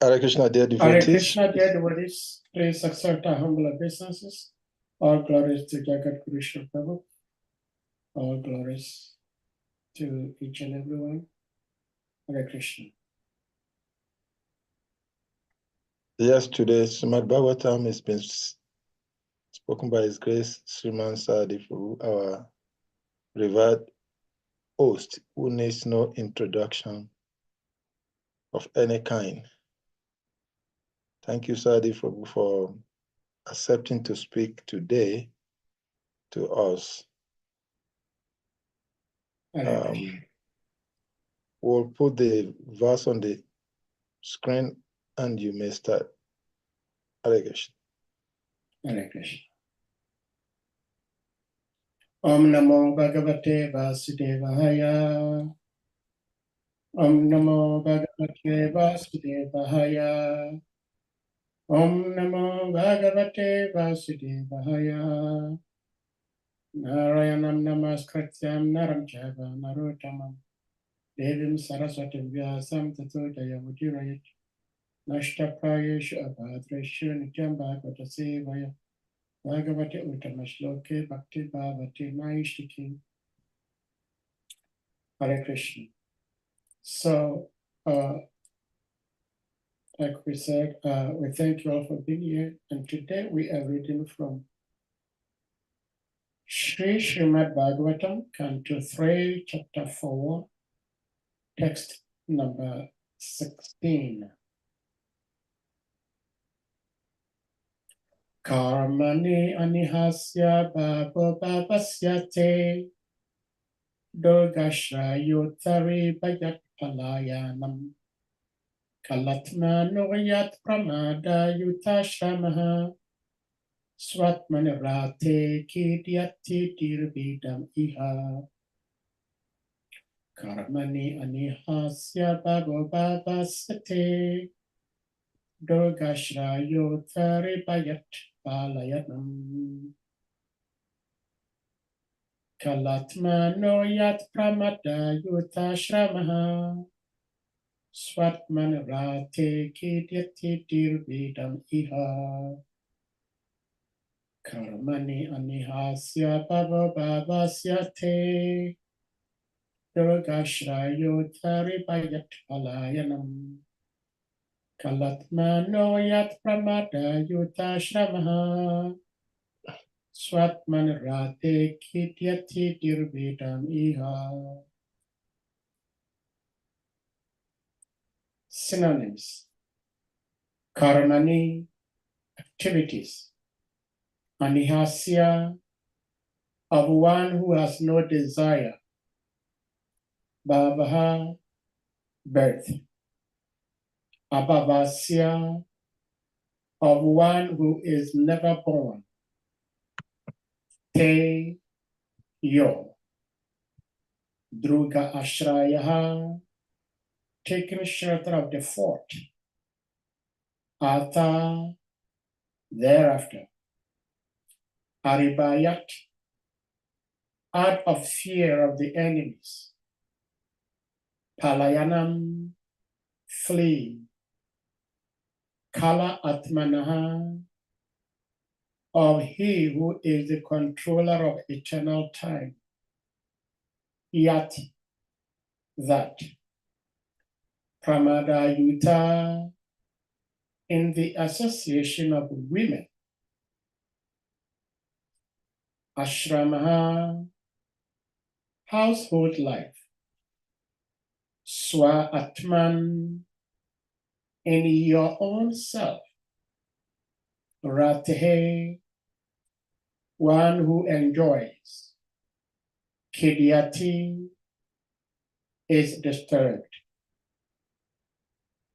Hare Krishna, dear Hare devotees. Krishna, dear devotees, please accept our humble obeisances. All glories to Jagat Guru Shri Prabhu. All glories to each and everyone. Hare Krishna. Yes, today SRIMAD BHAGAVATAM has been spoken by His Grace SRIMAD SAHADEVA, our revered host, who needs no introduction of any kind. Thank you, Sahadeva, for accepting to speak today to us. We'll put the verse on the screen and you may start. Hare Krishna. Hare Krishna. Om Namo Bhagavate Vasudevaya. Om Namo Bhagavate Vasudevaya. Om Namo Bhagavate Vasudevaya. Narayanam Namaskrityam Naram Chaiva Narottamam Devim Saraswatim Vyasam Tato Jayamudhirayat Nashtaprayeshu Abhadreshu Nityam Bhagavata Sevaya Bhagavate Uttamashloke Bhakti Bhavati Naishtiki. Hare Krishna. So, like we said, we thank you all for being here. And today we are reading from SRIMAD BHAGAVATAM, Canto 3, Chapter 4, text number 16. Karmani anihasya bhavo bhavasyate Durgashayutari bhayat palayanam Kalatmano yat pramada yutashamaha Swatmanirate kidyati dirbidam iha Karmani anihasya bhavo bhavasyate Durgashayutari bhayat palayanam Kalatmano yat pramada yutashramaha Swatmanirate kidyati dirbidam iha Karmani anihasya bhavo bhavasyate Durgashayutari bhayat palayanam Kalatmano yat pramada yutashramaha Swatmanirate kidyati dirbidam iha. Synonyms. Karmani, activities. Anihasya, of one who has no desire. Bhavaha, birth. Abhavasya, of one who is never born. Te, yo. Druga ashrayaha, taking shelter of the fort. Ata, thereafter. Aribayat, out of fear of the enemies. Palayanam, flee. Kala atmanaha, of he who is the controller of eternal time. Yat, that. Pramadayuta, in the association of women. Ashramaha, household life. Swa atman, in your own self. Ratehe, one who enjoys. Kidyati, is disturbed.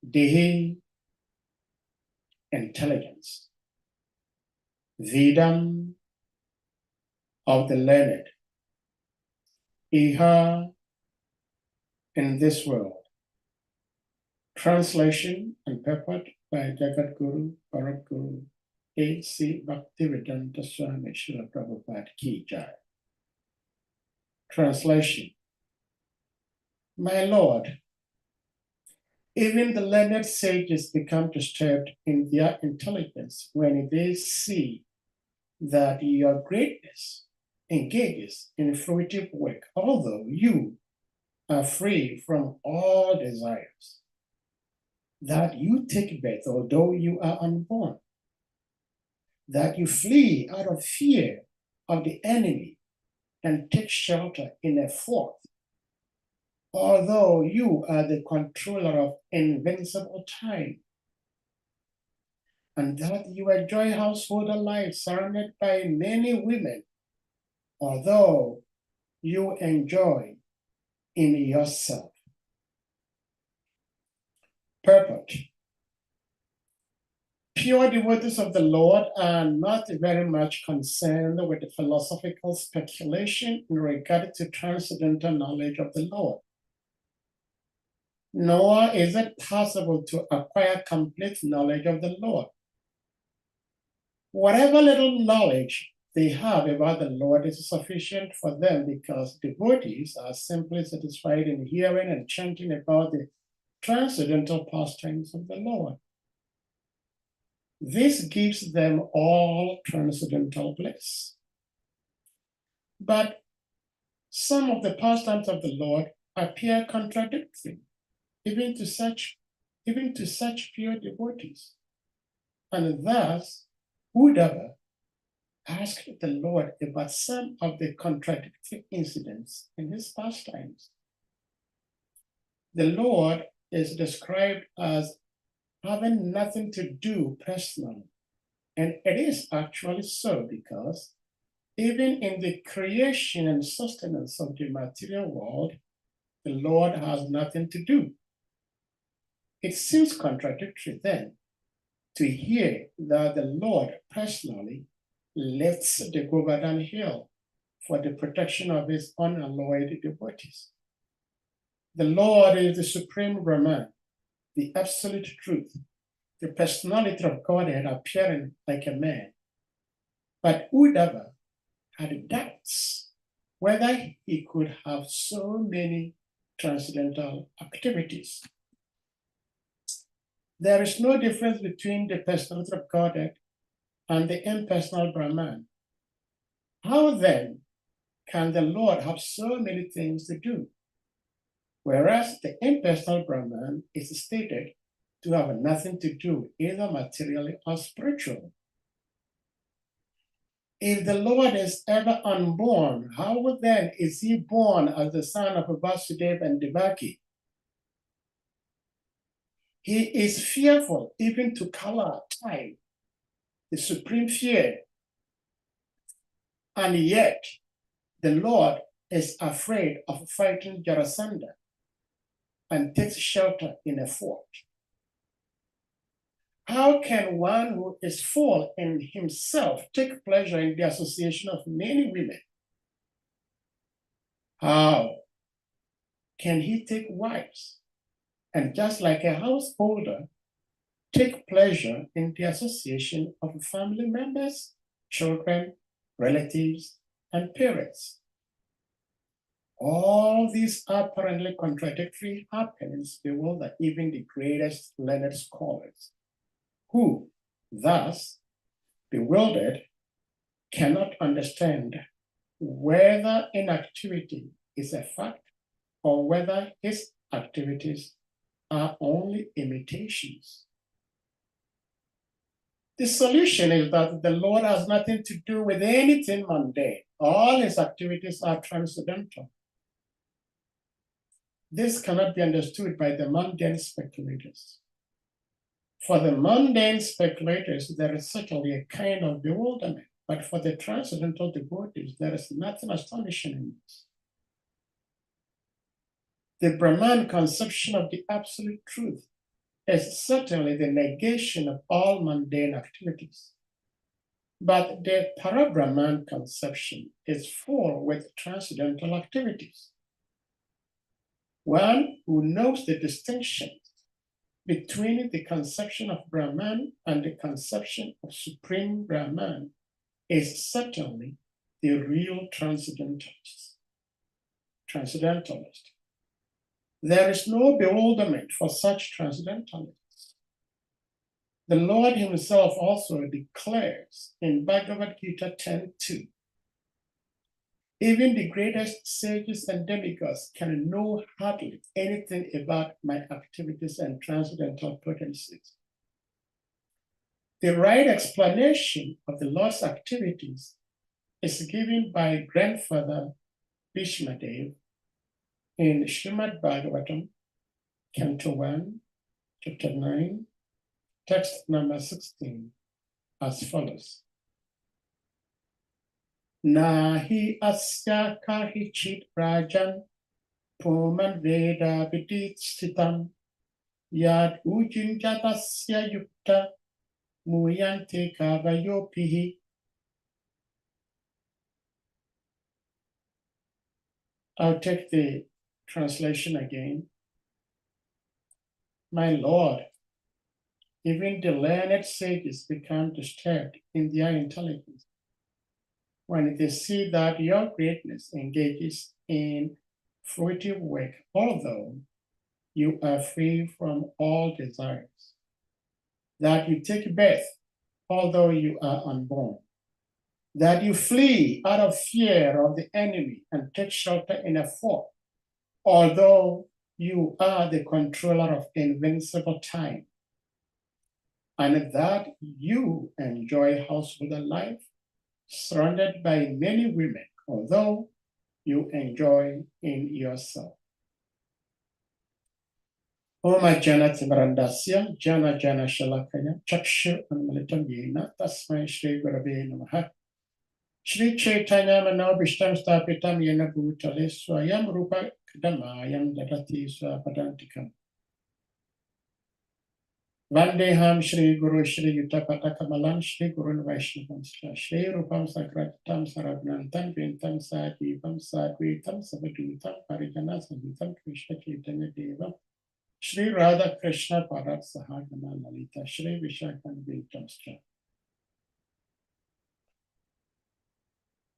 Dehi, intelligence. Vidam, of the learned. Iha, in this world. Translation and purport by Jagat Guru, Bharat Guru, A.C. Bhaktivedanta Swami Srila Prabhupada Ki Jai. Translation. My Lord, Even the learned sages become disturbed in their intelligence when they see that your greatness engages in fruitive work, although you are free from all desires, that you take birth, although you are unborn, that you flee out of fear of the enemy and take shelter in a fort, although you are the controller of invincible time, and that you enjoy householder life surrounded by many women, although you enjoy in yourself. Purport. Pure devotees of the Lord are not very much concerned with the philosophical speculation in regard to transcendental knowledge of the Lord. Nor is it possible to acquire complete knowledge of the Lord. Whatever little knowledge they have about the Lord is sufficient for them, because devotees are simply satisfied in hearing and chanting about the transcendental pastimes of the Lord. This gives them all transcendental bliss. But some of the pastimes of the Lord appear contradictory, even to such pure devotees. And thus, Uddhava asked the Lord about some of the contradictory incidents in his pastimes. The Lord is described as having nothing to do personally. And it is actually so, because even in the creation and sustenance of the material world, the Lord has nothing to do. It seems contradictory then to hear that the Lord personally lifts the Govardhan Hill for the protection of his unalloyed devotees. The Lord is the supreme Brahman, the absolute truth, the personality of Godhead appearing like a man. But Uddhava had doubts whether he could have so many transcendental activities. There is no difference between the personality of Godhead and the impersonal Brahman. How then can the Lord have so many things to do, whereas the impersonal Brahman is stated to have nothing to do, either materially or spiritually? If the Lord is ever unborn, how then is he born as the son of Vasudeva and Devaki? He is fearful even to color time, the supreme fear. And yet, the Lord is afraid of fighting Jarasandha and takes shelter in a fort. How can one who is full in himself take pleasure in the association of many women? How can he take wives and, just like a householder, take pleasure in the association of family members, children, relatives, and parents? All these apparently contradictory happenings bewilder even the greatest learned scholars, who, thus bewildered, cannot understand whether inactivity is a fact or whether his activities are only imitations. The solution is that the Lord has nothing to do with anything mundane. All his activities are transcendental. This cannot be understood by the mundane speculators. For the mundane speculators, there is certainly a kind of bewilderment, but for the transcendental devotees, there is nothing astonishing in this. The Brahman conception of the absolute truth is certainly the negation of all mundane activities. But the Para-Brahman conception is full with transcendental activities. One who knows the distinction between the conception of Brahman and the conception of Supreme Brahman is certainly the real transcendentalist. There is no bewilderment for such transcendentalists. The Lord himself also declares in Bhagavad Gita 10:2, even the greatest sages and demigods can know hardly anything about my activities and transcendental potencies. The right explanation of the Lord's activities is given by grandfather Bhishmadev in SRIMAD Bhagavatam, Canto 1, Chapter 9, text number 16, as follows. Nahi asya kahichit rajan puman veda vidit stitam yad ujinjatasya yukta muyante kavayopihi. I'll take the translation again. My Lord, even the learned sages become disturbed in their intelligence when they see that your greatness engages in fruitive work, although you are free from all desires, that you take birth, although you are unborn, that you flee out of fear of the enemy and take shelter in a fort, although you are the controller of invincible time, and that you enjoy householder life surrounded by many women, although you enjoy in yourself. Oma jana timarandasya, jana jana shalakaya, chakshu anmalitam yena, tasmai Shri Gurave Namaha. Shri Chaitanya Manobishtam Stapitam Yena Bhutale Swayam Rupa Kadamayam Dadati Swapadantikam. Vandeham Shri Guru Shri Yutapata Kamalam Shri Guru Vaishnavam Shri Rupam Sakratam Sarabnantam Vintam Sadhivam Sadvitam Sabadutam Parijana Sahitam Krishna Chaitanya Devam Shri Radha Krishna Parat Sahagana Lalita Shri Vishakam Vintam Stra.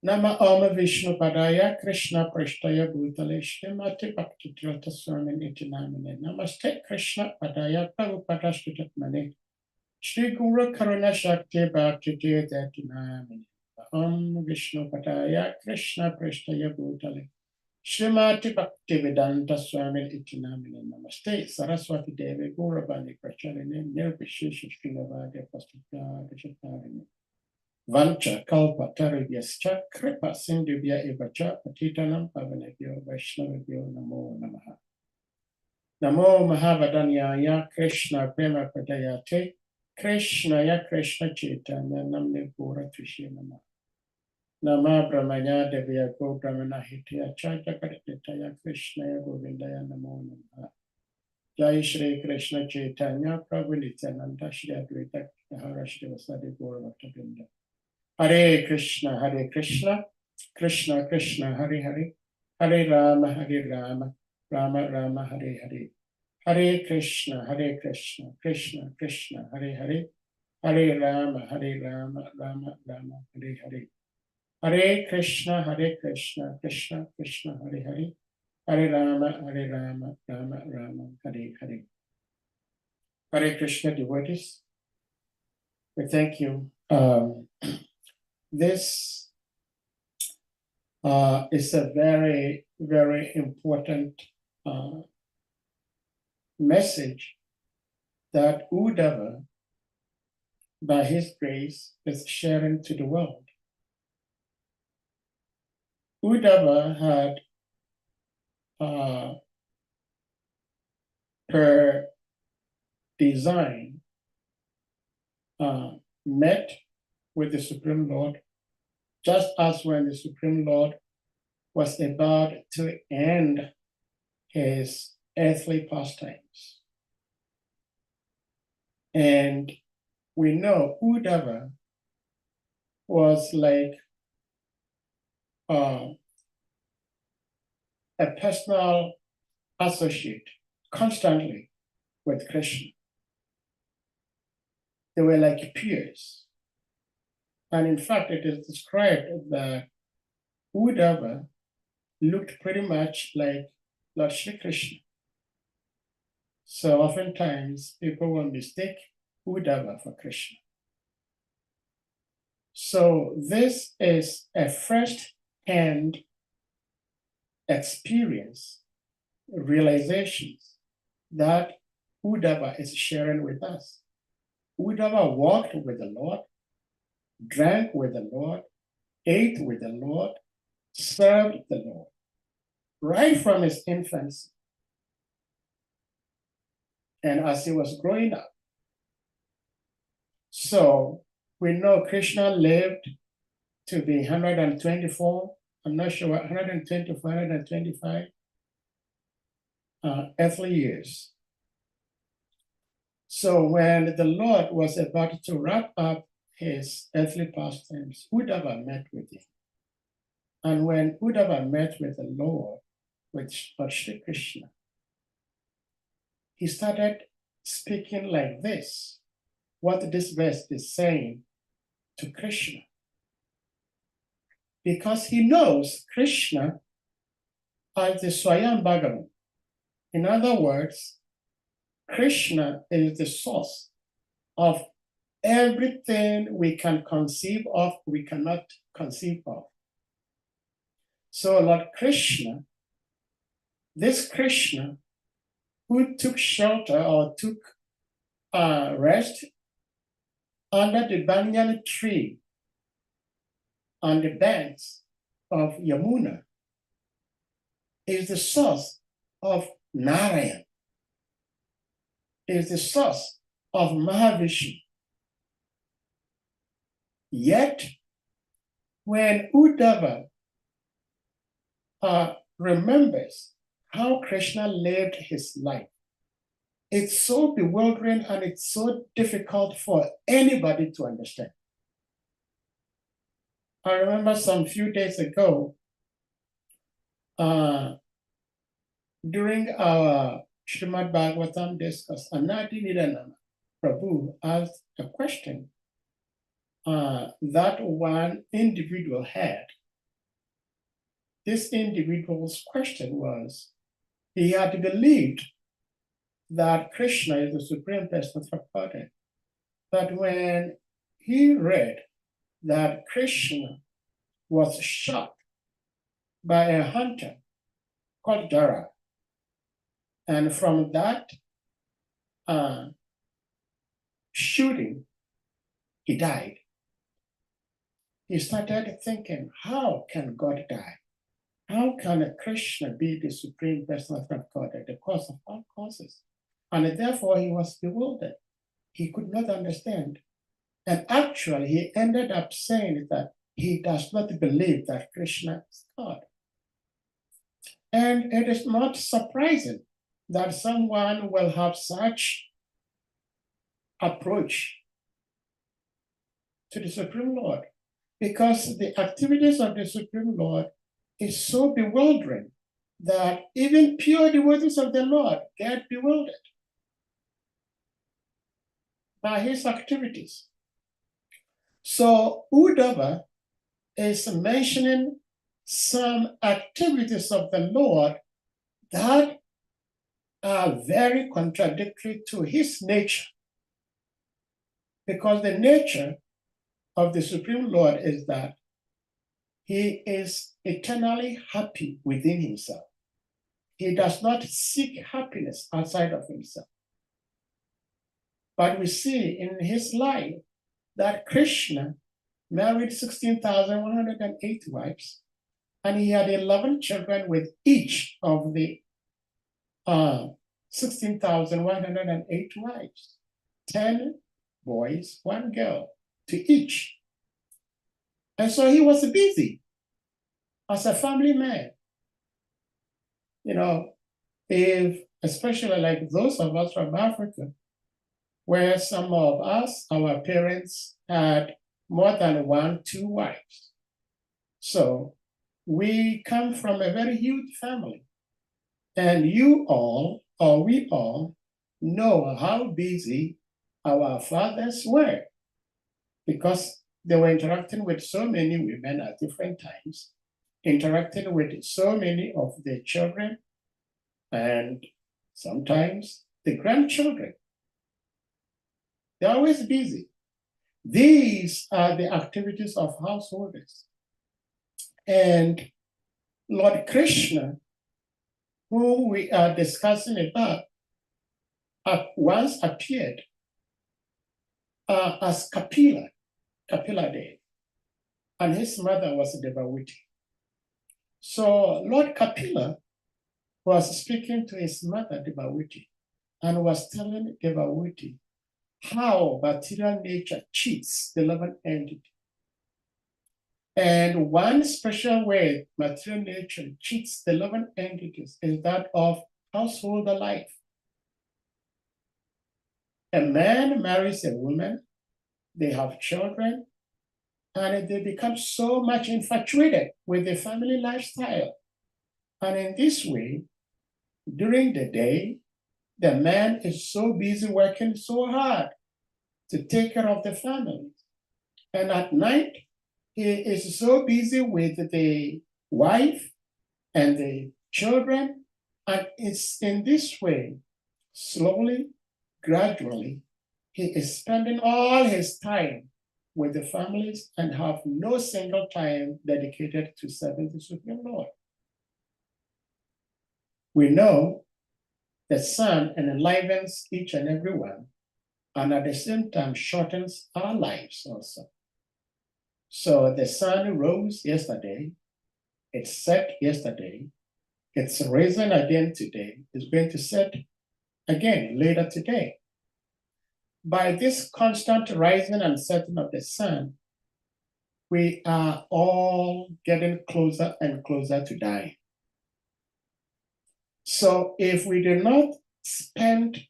Nama Om Vishnu Padaya Krishna Prashtaya Bhutale Shrimati Bhakti Tirtha Swamin Iti Namine. Namaste Krishna Padaya Prabhupada Shritatmane Shri Guru Karuna Shakti Bhakti Tirtha Namine. Om Vishnu Padaya Krishna Prashtaya Bhutale Shrimati Bhakti Vedanta Swamin Iti Namine. Namaste Saraswati Devi Guru Bani Pracharine Nirvishisha Srinavadi Pastita Vishatarine. Vancha kalpa tarubhyascha kripa sindhubhya evacha patitanam pavanebhyo vaishnavabhyo namo namaha. Namo mahavadanyaya Krishna prema padayate Krishnaya Krishna chaitanya namne pura trishe nama. Nama brahmanya devya go brahmana hitya chaita karitaya Krishnaya govindaya namo namaha. Jai Shri Krishna Chaitanya Prabhu Nityananda Shri Advaita Hara Shri Vasadi Gaura Bhaktavrinda. Hare Krishna, Krishna Krishna, Hare Hare, Hare Rama, Rama Rama, Hare Hare. Hare Krishna, Krishna Krishna, Hare Hare, Hare Rama, Rama Rama, Hare Hare. Hare Krishna, Krishna Krishna, Hare Hare, Hare Rama, Rama Rama, Hare Hare. Hare Krishna devotees, we thank you. This is a very, very important message that Uddhava, by his grace, is sharing to the world. Uddhava had, per design, met with the Supreme Lord, just as when the Supreme Lord was about to end his earthly pastimes. And we know Uddhava was like a personal associate constantly with Krishna. They were like peers. And in fact, it is described that Uddhava looked pretty much like Lord Shri Krishna. So oftentimes people will mistake Uddhava for Krishna. So this is a first-hand experience, realizations that Uddhava is sharing with us. Uddhava walked with the Lord, drank with the Lord, ate with the Lord, served the Lord, right from his infancy. And as he was growing up. So we know Krishna lived to be 124, I'm not sure, 124, 125 earthly years. So when the Lord was about to wrap up his earthly pastimes, Uddhava met with him. And when Uddhava met with the Lord, with Shri Krishna, he started speaking like this, what this verse is saying to Krishna. Because he knows Krishna as the Swayam Bhagavan. In other words, Krishna is the source of everything we can conceive of, we cannot conceive of. So Lord Krishna, this Krishna who took shelter or took rest under the banyan tree on the banks of Yamuna, is the source of Narayan, is the source of Mahavishnu. Yet, when Uddhava remembers how Krishna lived his life, it's so bewildering and it's so difficult for anybody to understand. I remember some few days ago, during our SRIMAD BHAGAVATAM discuss, Anadi Nidanama Prabhu asked a question that one individual had. This individual's question was, he had believed that Krishna is the Supreme Personality of Godhead. But when he read that Krishna was shot by a hunter called Dara, and from that shooting, he died. He started thinking, how can God die? How can Krishna be the Supreme Personality of Godhead, the cause of all causes? And therefore he was bewildered. He could not understand. And actually he ended up saying that he does not believe that Krishna is God. And it is not surprising that someone will have such approach to the Supreme Lord, because the activities of the Supreme Lord is so bewildering that even pure devotees of the Lord get bewildered by his activities. So Uddhava is mentioning some activities of the Lord that are very contradictory to his nature, because the nature of the Supreme Lord is that he is eternally happy within himself. He does not seek happiness outside of himself. But we see in his life that Krishna married 16,108 wives, and he had 11 children with each of the 16,108 wives, 10 boys, 1 girl to each. And so he was busy as a family man. You know, if, especially like those of us from Africa, where some of us, our parents had more than 1, 2 wives. So we come from a very huge family. And you all, or we all, know how busy our fathers were, because they were interacting with so many women at different times, interacting with so many of the children, and sometimes the grandchildren. They're always busy. These are the activities of householders. And Lord Krishna, who we are discussing about, once appeared as Kapila Dev, and his mother was Devavati. So Lord Kapila was speaking to his mother Devavati and was telling Devavati how material nature cheats the loving entity. And one special way material nature cheats the loving entities is that of householder life. A man marries a woman, they have children, and they become so much infatuated with the family lifestyle. And in this way, during the day, the man is so busy working so hard to take care of the family. And at night, he is so busy with the wife and the children. And it's in this way, slowly, gradually, he is spending all his time with the families and have no single time dedicated to serving the Supreme Lord. We know the sun enlivens each and every one, and at the same time shortens our lives also. So the sun rose yesterday, it set yesterday, it's risen again today, it's going to set again later today. By this constant rising and setting of the sun, we are all getting closer and closer to dying. So if we do not spend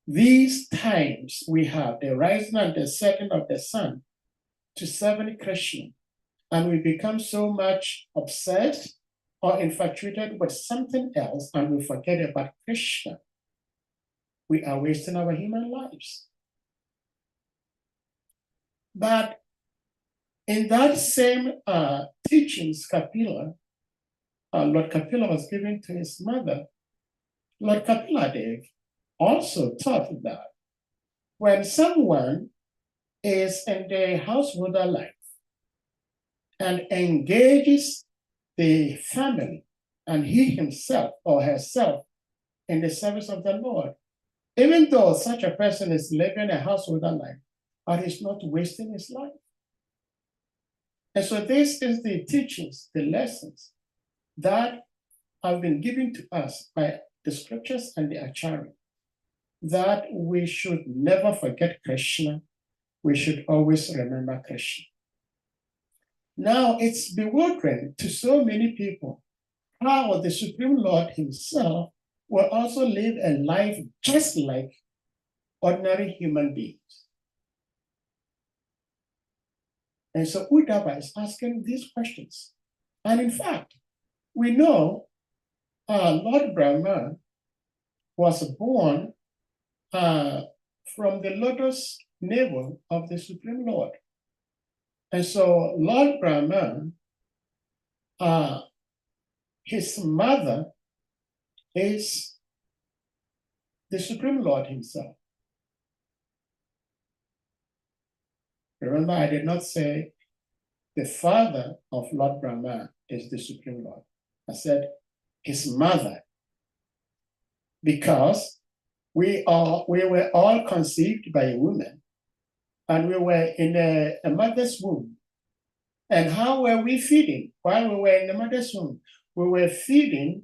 these times we have, the rising and the setting of the sun, to serving Krishna, and we become so much obsessed or infatuated with something else and we forget about Krishna, we are wasting our human lives. But in that same teachings, Kapila, Lord Kapila was giving to his mother, Lord Kapila Dev also taught that when someone is in the householder life and engages the family and he himself or herself in the service of the Lord, even though such a person is living a householder life, but he's not wasting his life. And so this is the teachings, the lessons that have been given to us by the scriptures and the Acharya, that we should never forget Krishna. We should always remember Krishna. Now, it's bewildering to so many people how the Supreme Lord himself will also live a life just like ordinary human beings. And so Uddhava is asking these questions. And in fact, we know Lord Brahma was born from the lotus navel of the Supreme Lord. And so Lord Brahma, his mother is the Supreme Lord himself. Remember, I did not say the father of Lord Brahma is the Supreme Lord. I said his mother, because we were all conceived by a woman, and we were in a mother's womb. And how were we feeding? While we were in the mother's womb, we were feeding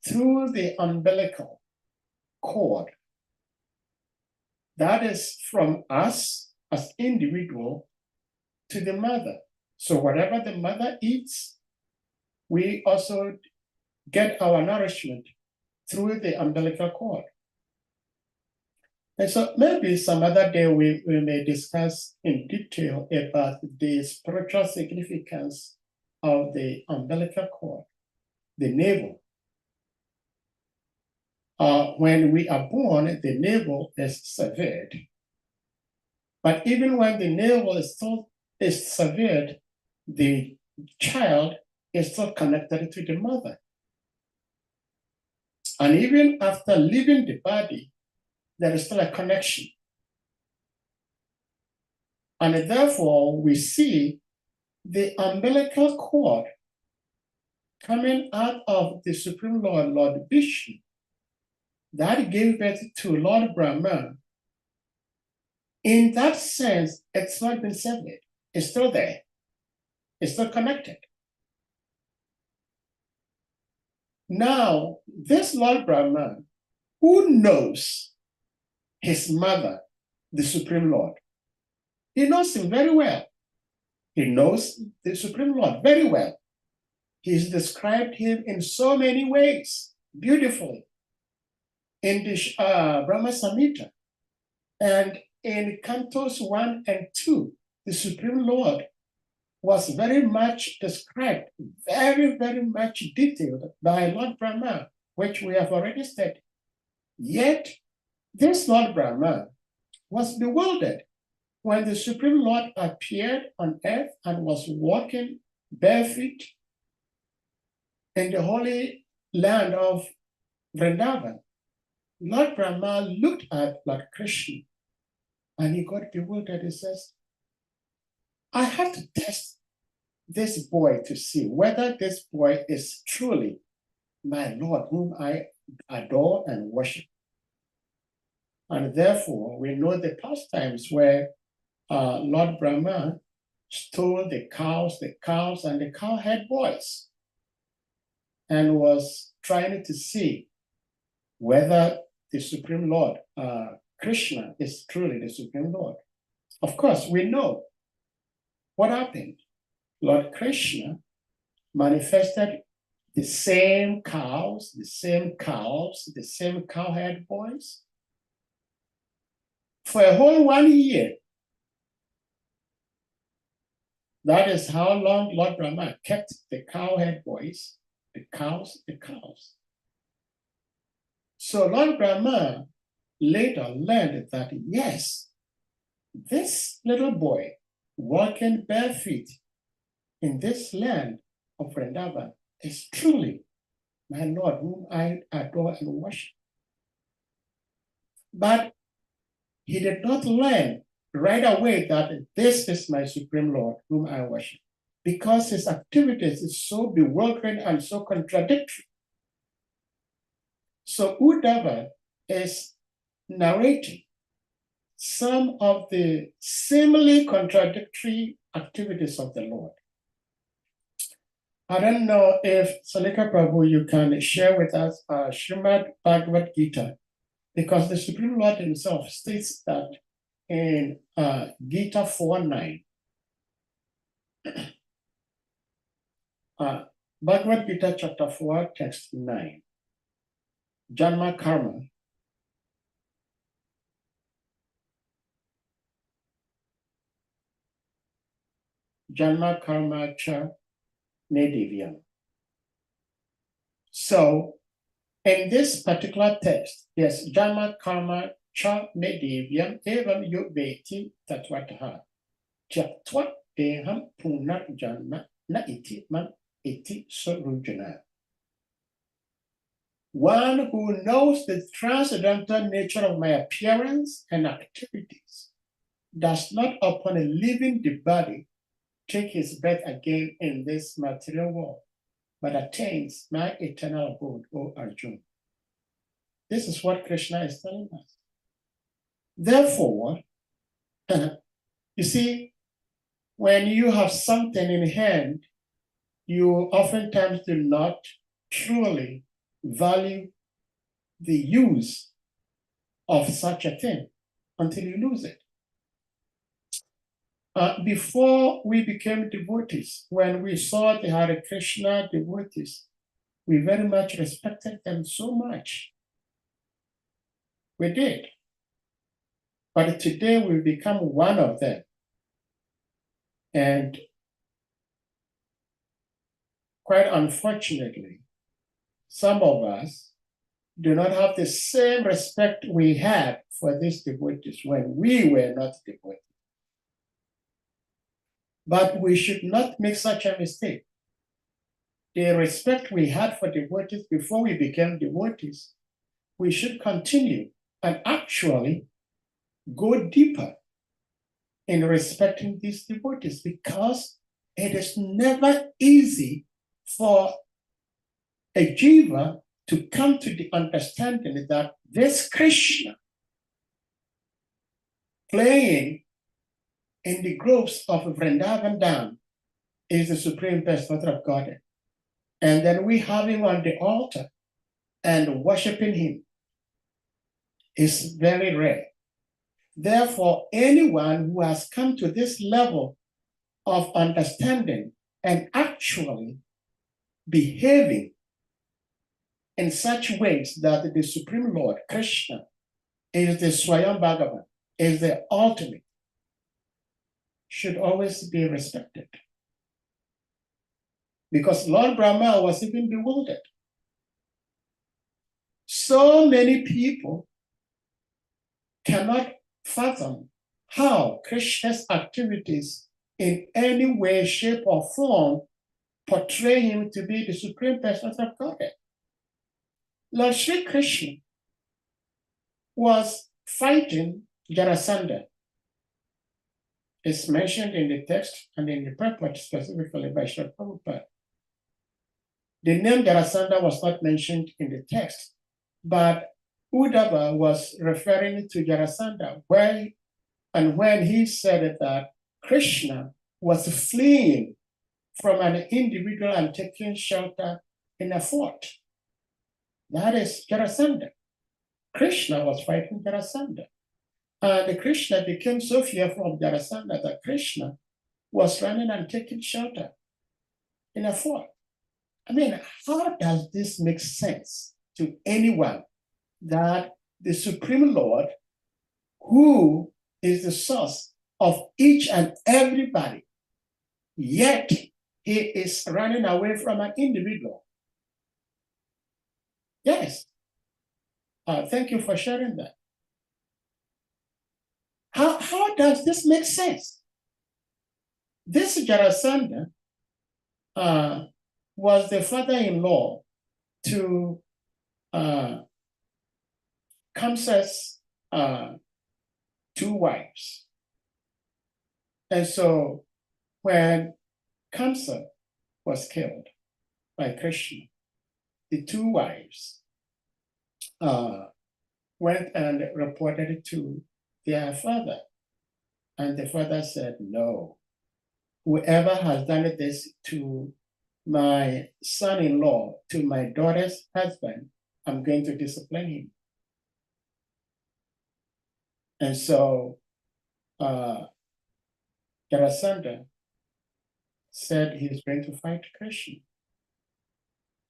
through the umbilical cord. That is from us as individual to the mother. So whatever the mother eats, we also get our nourishment through the umbilical cord. And so maybe some other day we may discuss in detail about the spiritual significance of the umbilical cord, the navel. When we are born, the navel is severed. But even when the navel is severed, the child is still connected to the mother. And even after leaving the body, there is still a connection. And therefore, we see the umbilical cord coming out of the Supreme Lord, Lord Vishnu, that gave birth to Lord Brahma. In that sense, it's not been severed. It's still there. It's still connected. Now, this Lord Brahma, who knows his mother, the Supreme Lord, he knows him very well. He knows the Supreme Lord very well. He's described him in so many ways, beautifully, in the Brahma Samhita. And in Cantos 1 and 2, the Supreme Lord was very much described, very, very much detailed by Lord Brahma, which we have already studied. Yet, this Lord Brahma was bewildered when the Supreme Lord appeared on earth and was walking barefoot in the holy land of Vrindavan. Lord Brahma looked at Lord Krishna and he got bewildered. He says, I have to test this boy to see whether this boy is truly my Lord, whom I adore and worship. And therefore, we know the pastimes where Lord Brahma stole the cows and the cowherd boys, and was trying to see whether the Supreme Lord, Krishna, is truly the Supreme Lord. Of course, we know what happened. Lord Krishna manifested the same cows, the same cowherd boys for a whole 1 year. That is how long Lord Brahma kept the cowherd boys, the cows. So Lord Brahma later learned that, yes, this little boy walking barefoot in this land of Vrindavan is truly my Lord, whom I adore and worship. But he did not learn right away that this is my Supreme Lord, whom I worship, because his activities is so bewildering and so contradictory. So Uddhava is narrating some of the seemingly contradictory activities of the Lord. I don't know if Salika Prabhu, you can share with us SRIMAD Bhagavad Gita, because the Supreme Lord himself states that in Gita 4.9. Bhagavad Gita chapter 4, text 9. Janma karma. Janma karma cha nedivyam. So, in this particular text, yes, Janma karma cha nedivyam evam yubeti tatwataha. Tyatva deham punar janma na iti man iti sarujana. One who knows the transcendental nature of my appearance and activities does not upon a leaving the body take his birth again in this material world, but attains my eternal abode, O Arjuna. This is what Krishna is telling us. Therefore, you see, when you have something in hand, you oftentimes do not truly value the use of such a thing until you lose it. Before we became devotees, when we saw the Hare Krishna devotees, we very much respected them so much. We did. But today we've become one of them. And quite unfortunately, some of us do not have the same respect we had for these devotees when we were not devotees. But we should not make such a mistake. the respect we had for devotees before we became devotees, we should continue and actually go deeper in respecting these devotees, because it is never easy for a jiva to come to the understanding that this Krishna playing in the groves of Vrindavan Dham is the Supreme Personality of Godhead. And then we have him on the altar and worshiping him is very rare. Therefore, anyone who has come to this level of understanding and actually behaving in such ways that the Supreme Lord, Krishna, is the Swayam Bhagavan, is the ultimate, should always be respected. Because Lord Brahma was even bewildered. So many people cannot fathom how Krishna's activities in any way, shape, or form portray him to be the Supreme Personality of Godhead. Lord Sri Krishna was fighting Jarasandha. It's mentioned in the text and in the purport specifically by Srila Prabhupada. The name Jarasandha was not mentioned in the text, but Uddhava was referring to Jarasandha when he said that Krishna was fleeing from an individual and taking shelter in a fort. That is Jarasandha. Krishna was fighting Jarasandha. And Krishna became so fearful of Jarasandha that Krishna was running and taking shelter in a fort. I mean, how does this make sense to anyone that the Supreme Lord, who is the source of each and everybody, yet he is running away from an individual? Yes. Thank you for sharing that. How does this make sense? This Jarasandha was the father-in-law to Kamsa's two wives. And so when Kamsa was killed by Krishna, the two wives went and reported it to their father. And the father said, no, whoever has done this to my son-in-law, to my daughter's husband, I'm going to discipline him. And so Jarasandha said he's going to fight Krishna.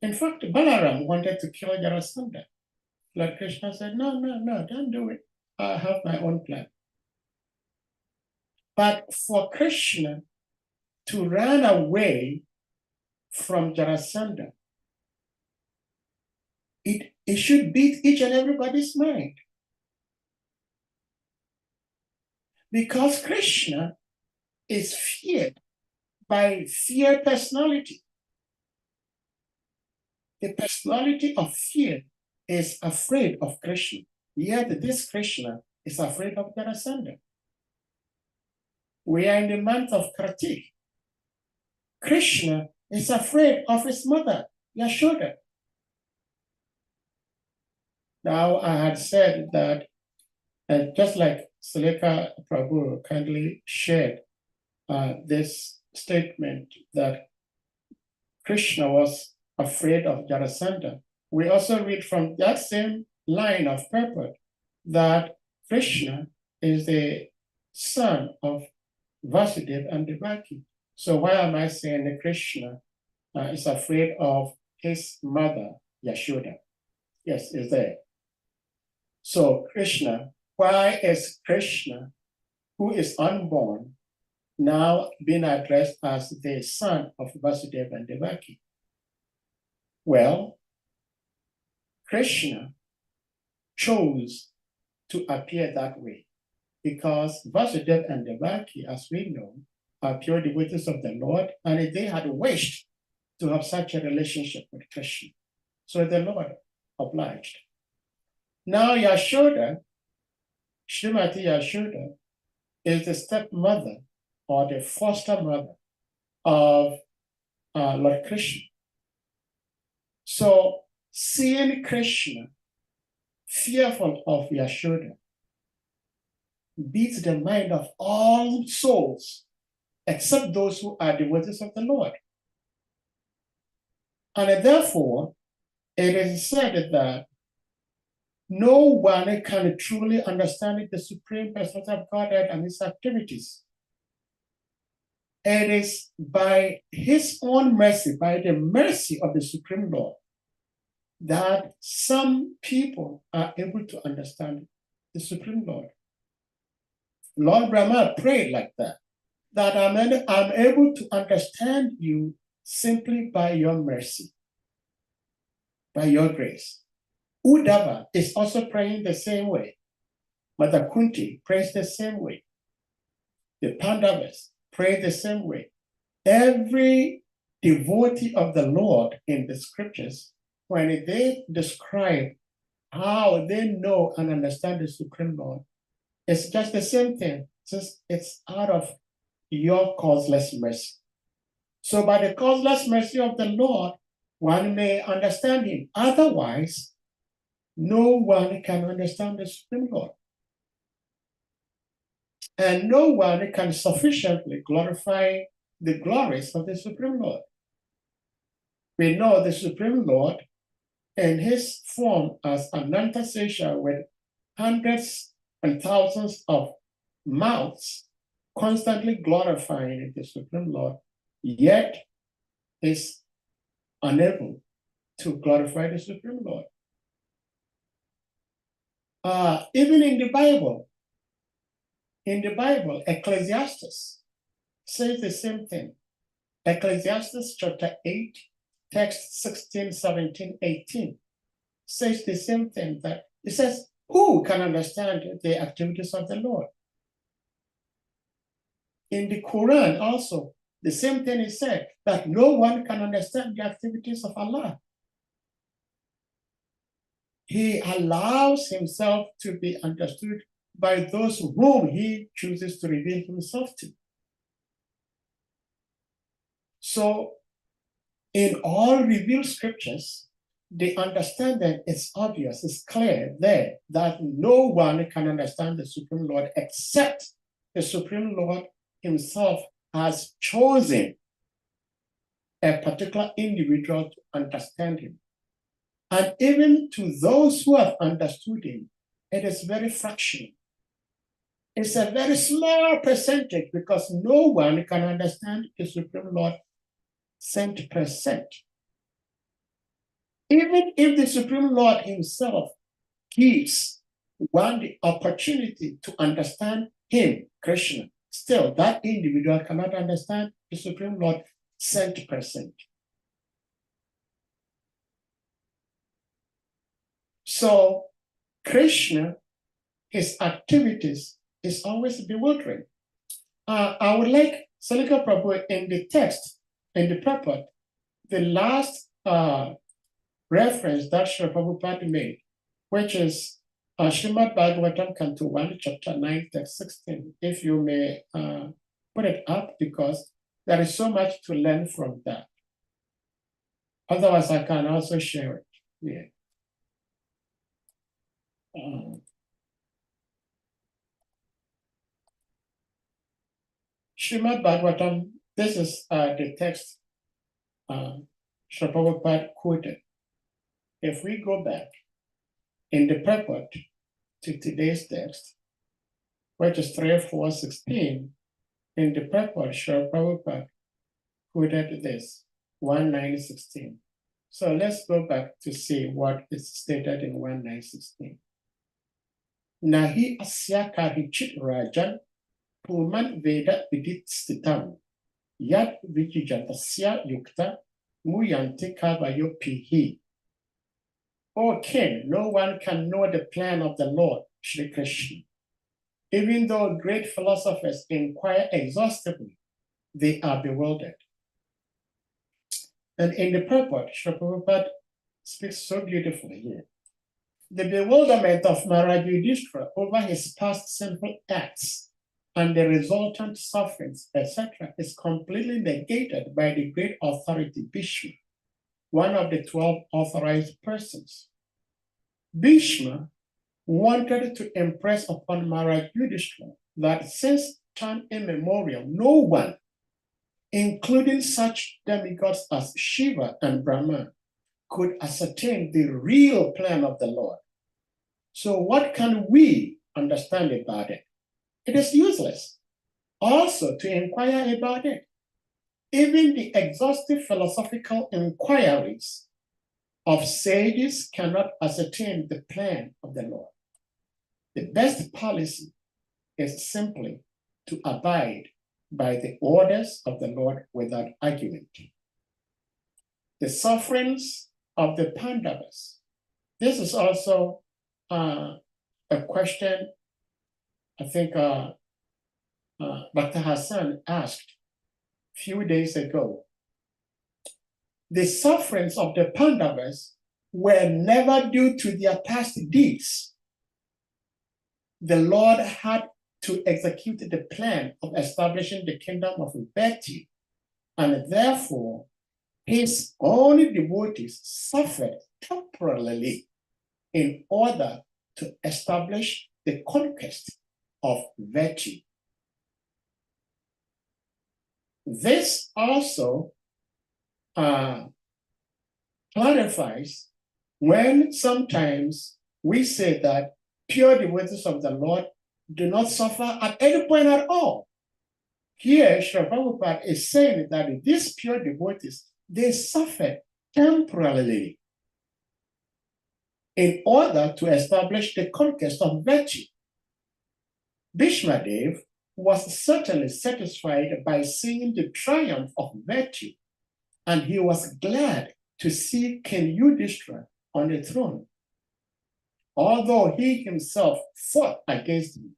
In fact, Balaram wanted to kill Jarasandha. Lord Krishna said, no, don't do it. I have my own plan. But for Krishna to run away from Jarasandha, it should beat each and everybody's mind. Because Krishna is feared by fear personality. The personality of fear is afraid of Krishna. Yet this Krishna is afraid of Jarasandha. We are in the month of Kartik. Krishna is afraid of his mother, Yashoda. Now, I had said that, just like Salika Prabhu kindly shared this statement that Krishna was afraid of Jarasandha, we also read from that same line of purport that Krishna is the son of Vasudeva and Devaki. So why am I saying that Krishna is afraid of his mother, Yashoda? Yes, is there. So Krishna, why is Krishna, who is unborn, now being addressed as the son of Vasudeva and Devaki? Well, Krishna chose to appear that way because Vasudeva and Devaki, as we know, are pure devotees of the Lord, and if they had wished to have such a relationship with Krishna. So the Lord obliged. Now Yashoda, Srimati Yashoda, is the stepmother or the foster mother of Lord Krishna. So seeing Krishna fearful of Yashoda beats the mind of all souls except those who are devotees of the Lord. And therefore, it is said that no one can truly understand the Supreme Personality of Godhead and his activities. It is by his own mercy, by the mercy of the Supreme Lord, that some people are able to understand the Supreme Lord. Lord Brahma prayed like that I'm able to understand you simply by your mercy, by your grace. Uddhava is also praying the same way. Mother Kunti prays the same way. The Pandavas pray the same way. Every devotee of the Lord in the scriptures, when they describe how they know and understand the Supreme Lord, it's just the same thing. It's out of your causeless mercy. So by the causeless mercy of the Lord, one may understand him. Otherwise, no one can understand the Supreme Lord. And no one can sufficiently glorify the glories of the Supreme Lord. We know the Supreme Lord in his form as Ananta Sesha with hundreds and thousands of mouths constantly glorifying the Supreme Lord, yet is unable to glorify the Supreme Lord. Even in the Bible, Ecclesiastes says the same thing. Ecclesiastes chapter 8, text 16, 17, 18 says the same thing, that it says, who can understand the activities of the Lord? In the Quran also, the same thing is said, that no one can understand the activities of Allah. He allows himself to be understood by those whom he chooses to reveal himself to. So in all revealed scriptures, the understanding is obvious, it's clear there that no one can understand the Supreme Lord except the Supreme Lord himself has chosen a particular individual to understand him. And even to those who have understood him, it is very fractional. It's a very small percentage because no one can understand the Supreme Lord 100%. Even if the Supreme Lord himself gives one the opportunity to understand him, Krishna, still that individual cannot understand the Supreme Lord 100%. So Krishna, his activities is always bewildering. I would like Salika Prabhu in the text, in the purport, the last reference that Srila Prabhupada made, which is SRIMAD BHAGAVATAM Canto 1, Chapter 9, Text 16. If you may put it up, because there is so much to learn from that. Otherwise, I can also share it. Yeah. SRIMAD BHAGAVATAM, this is the text Srila Prabhupada quoted. If we go back in the purport to today's text, which is 3.4.16, in the purport, Srila Prabhupada quoted this, 1.9.16. So let's go back to see what is stated in 1.9.16. Nahi asyaka hichit rajan puman veda vidit stitam yat vijijatasya yukta muyanti kavayo pihi. O king, no one can know the plan of the Lord, Shri Krishna. Even though great philosophers inquire exhaustively, they are bewildered. And in the purport, Srila Prabhupada speaks so beautifully here. The bewilderment of Maharaj Yudhishthira over his past sinful acts and the resultant sufferings, etc., is completely negated by the great authority Bhishma, one of the 12 authorized persons. Bhishma wanted to impress upon Maharaj Yudhishthira that since time immemorial, no one, including such demigods as Shiva and Brahma, could ascertain the real plan of the Lord. So what can we understand about it? It is useless also to inquire about it. Even the exhaustive philosophical inquiries of sages cannot ascertain the plan of the Lord. The best policy is simply to abide by the orders of the Lord without argument. The sufferings of the Pandavas. This is also a question I think Dr. Hassan asked a few days ago. The sufferings of the Pandavas were never due to their past deeds. The Lord had to execute the plan of establishing the kingdom of virtue, and therefore his own devotees suffered temporarily in order to establish the conquest of virtue. This also clarifies when sometimes we say that pure devotees of the Lord do not suffer at any point at all. Here, Srila Prabhupada is saying that these pure devotees, they suffered temporarily in order to establish the conquest of virtue. Bhishma Dev was certainly satisfied by seeing the triumph of virtue, and he was glad to see King Yudhishthira on the throne. Although he himself fought against him,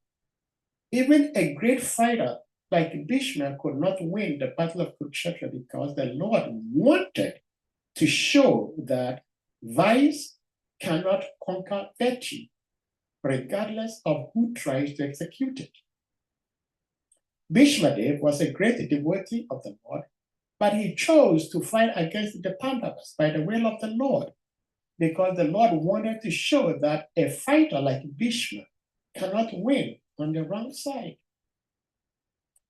even a great fighter like Bhishma could not win the battle of Kurukshetra because the Lord wanted to show that vice cannot conquer virtue, regardless of who tries to execute it. Bhishma Dev was a great devotee of the Lord, but he chose to fight against the Pandavas by the will of the Lord, because the Lord wanted to show that a fighter like Bhishma cannot win on the wrong side.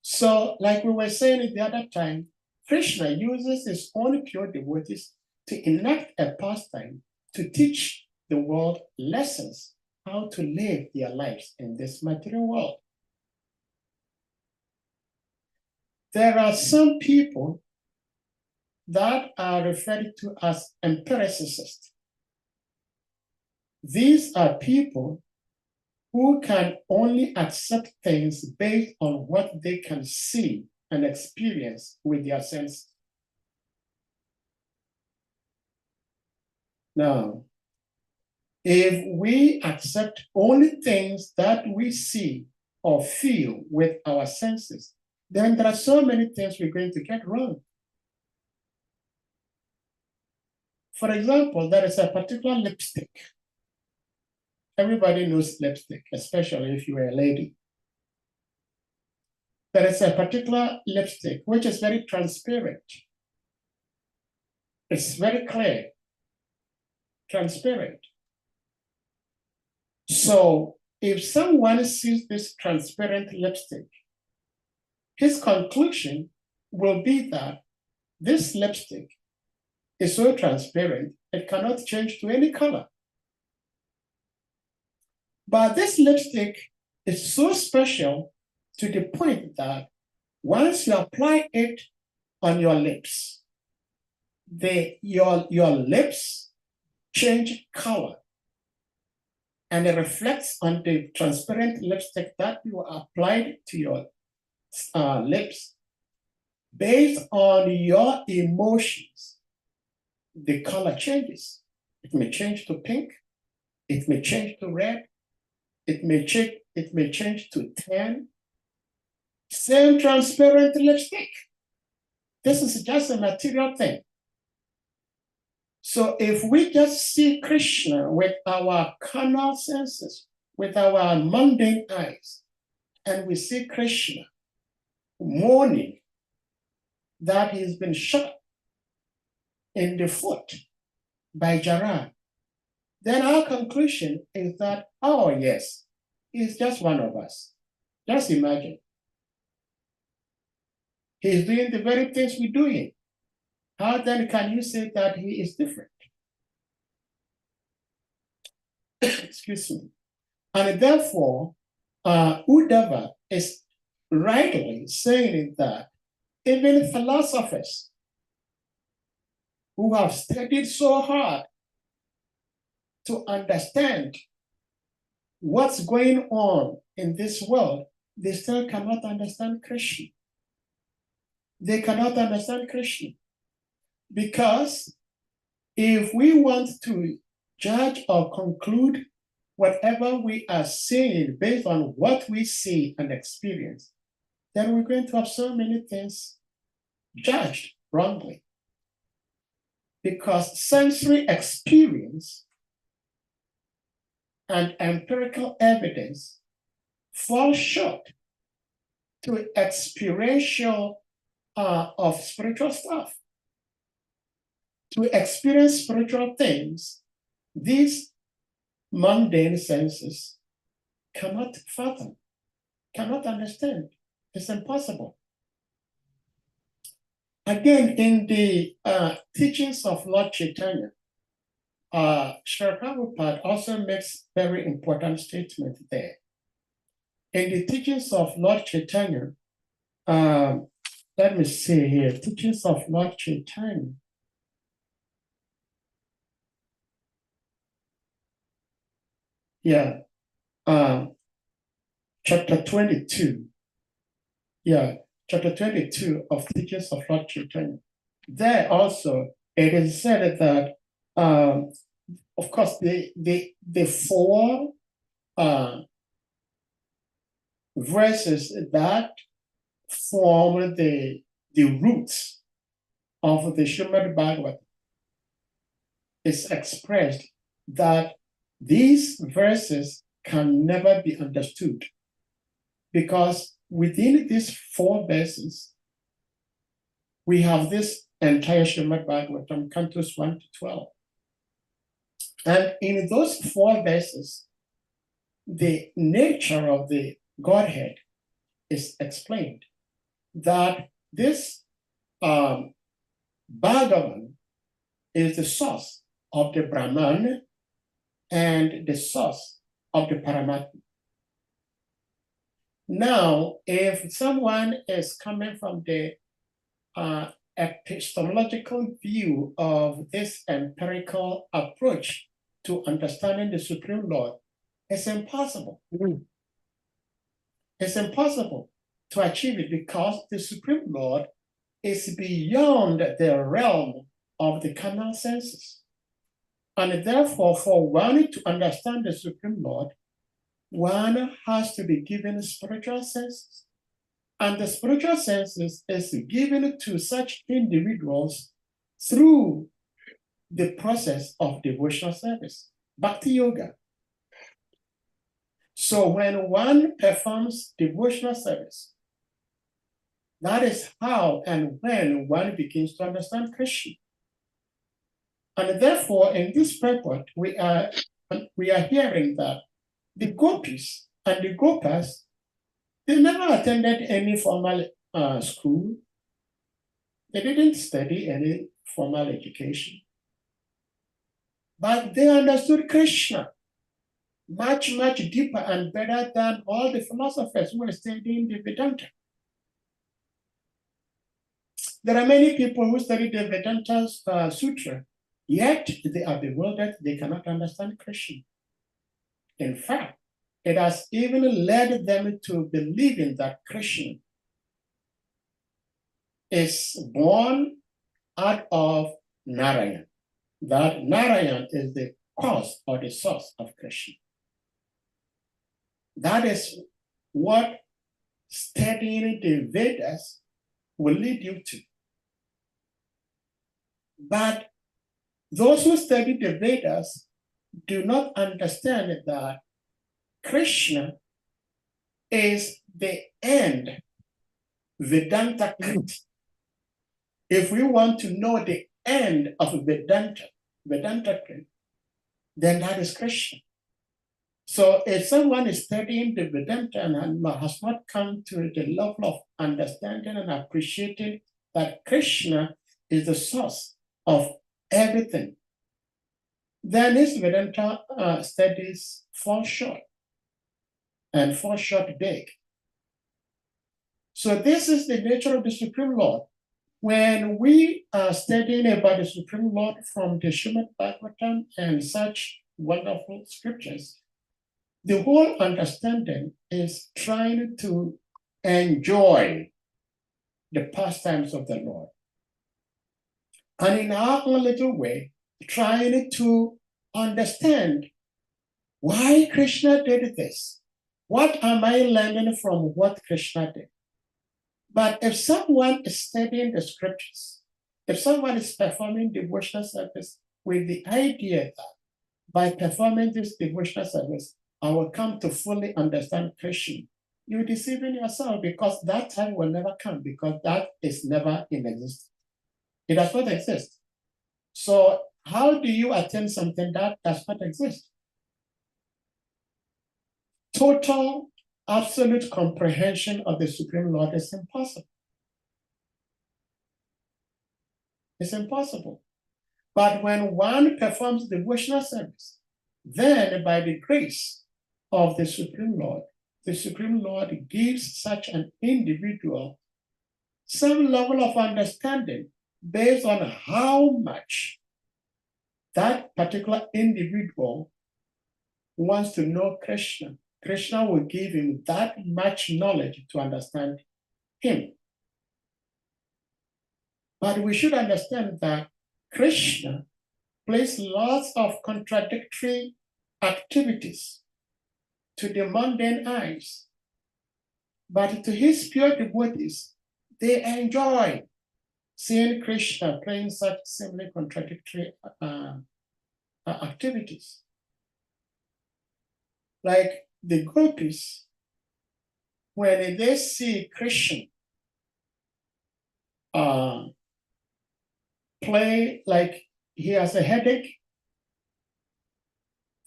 So, like we were saying the other time, Krishna uses his own pure devotees to enact a pastime to teach the world lessons how to live their lives in this material world. There are some people that are referred to as empiricists. These are people who can only accept things based on what they can see and experience with their senses. Now, if we accept only things that we see or feel with our senses, then there are so many things we're going to get wrong. For example, there is a particular lipstick. Everybody knows lipstick, especially if you're a lady. There is a particular lipstick which is very transparent. It's very clear, transparent. So if someone sees this transparent lipstick, his conclusion will be that this lipstick is so transparent, it cannot change to any color. But this lipstick is so special to the point that once you apply it on your lips, your lips change color, and it reflects on the transparent lipstick that you applied to your lips. Based on your emotions, the color changes. It may change to pink, it may change to red, it may change to tan. Same transparent lipstick. This is just a material thing. So if we just see Krishna with our carnal senses, with our mundane eyes, and we see Krishna mourning that he's been shot in the foot by Jara, then our conclusion is that, oh yes, he's just one of us. Just imagine. He's doing the very things we're doing. How then can you say that he is different? Excuse me. And therefore, Uddhava is rightly saying that even philosophers who have studied so hard to understand what's going on in this world, they still cannot understand Krishna. They cannot understand Krishna. Because if we want to judge or conclude whatever we are seeing based on what we see and experience, then we're going to have so many things judged wrongly. Because sensory experience and empirical evidence fall short to experiential of spiritual stuff. To experience spiritual things, these mundane senses cannot fathom, cannot understand. It's impossible. Again, in the teachings of Lord Chaitanya, Srila Prabhupada also makes very important statement there. In the teachings of Lord Chaitanya, let me see here, teachings of Lord Chaitanya. Yeah, chapter 22. Yeah, chapter 22 of teachings of Lord Chaitanya. There also, it is said that, of course, the four verses that form the roots of the SRIMAD BHAGAVATAM is expressed that these verses can never be understood because within these four verses, we have this entire SRIMAD BHAGAVATAM, cantos 1 to 12. And in those four verses, the nature of the Godhead is explained. That this Bhagavan is the source of the Brahman and the source of the Paramatma. Now, if someone is coming from the epistemological view of this empirical approach to understanding the Supreme Lord, it's impossible. It's impossible to achieve it because the Supreme Lord is beyond the realm of the carnal senses. And therefore, for one to understand the Supreme Lord, one has to be given spiritual senses. And the spiritual senses is given to such individuals through the process of devotional service, bhakti yoga. So when one performs devotional service, that is how and when one begins to understand Krishna. And therefore, in this purport, we are hearing that the gopis and the gopas, they never attended any formal school. They didn't study any formal education. But they understood Krishna much, much deeper and better than all the philosophers who were studying the Vedanta. There are many people who study the Vedanta Sutra, yet they are bewildered, they cannot understand Krishna. In fact, it has even led them to believing that Krishna is born out of Narayan, that Narayan is the cause or the source of Krishna. That is what studying the Vedas will lead you to. But Those who study the Vedas do not understand that Krishna is the end, Vedanta. If we want to know the end of Vedanta, then that is Krishna. So if someone is studying the Vedanta and has not come to the level of understanding and appreciating that Krishna is the source of everything, then his Vedanta studies fall short and fall short big. So this is the nature of the Supreme Lord. When we are studying about the Supreme Lord from the SRIMAD BHAGAVATAM and such wonderful scriptures, the whole understanding is trying to enjoy the pastimes of the Lord. And in our own little way, trying to understand why Krishna did this. What am I learning from what Krishna did? But if someone is studying the scriptures, if someone is performing devotional service with the idea that by performing this devotional service, I will come to fully understand Krishna, you're deceiving yourself, because that time will never come, because that is never in existence. It does not exist. So how do you attain something that does not exist? Total, absolute comprehension of the Supreme Lord is impossible. It's impossible. But when one performs devotional service, then by the grace of the Supreme Lord gives such an individual some level of understanding based on how much that particular individual wants to know Krishna. Krishna will give him that much knowledge to understand him. But we should understand that Krishna plays lots of contradictory activities to the mundane eyes. But to his pure devotees, they enjoy seeing Krishna playing such similar contradictory activities. Like the gopis, when they see Krishna play like he has a headache,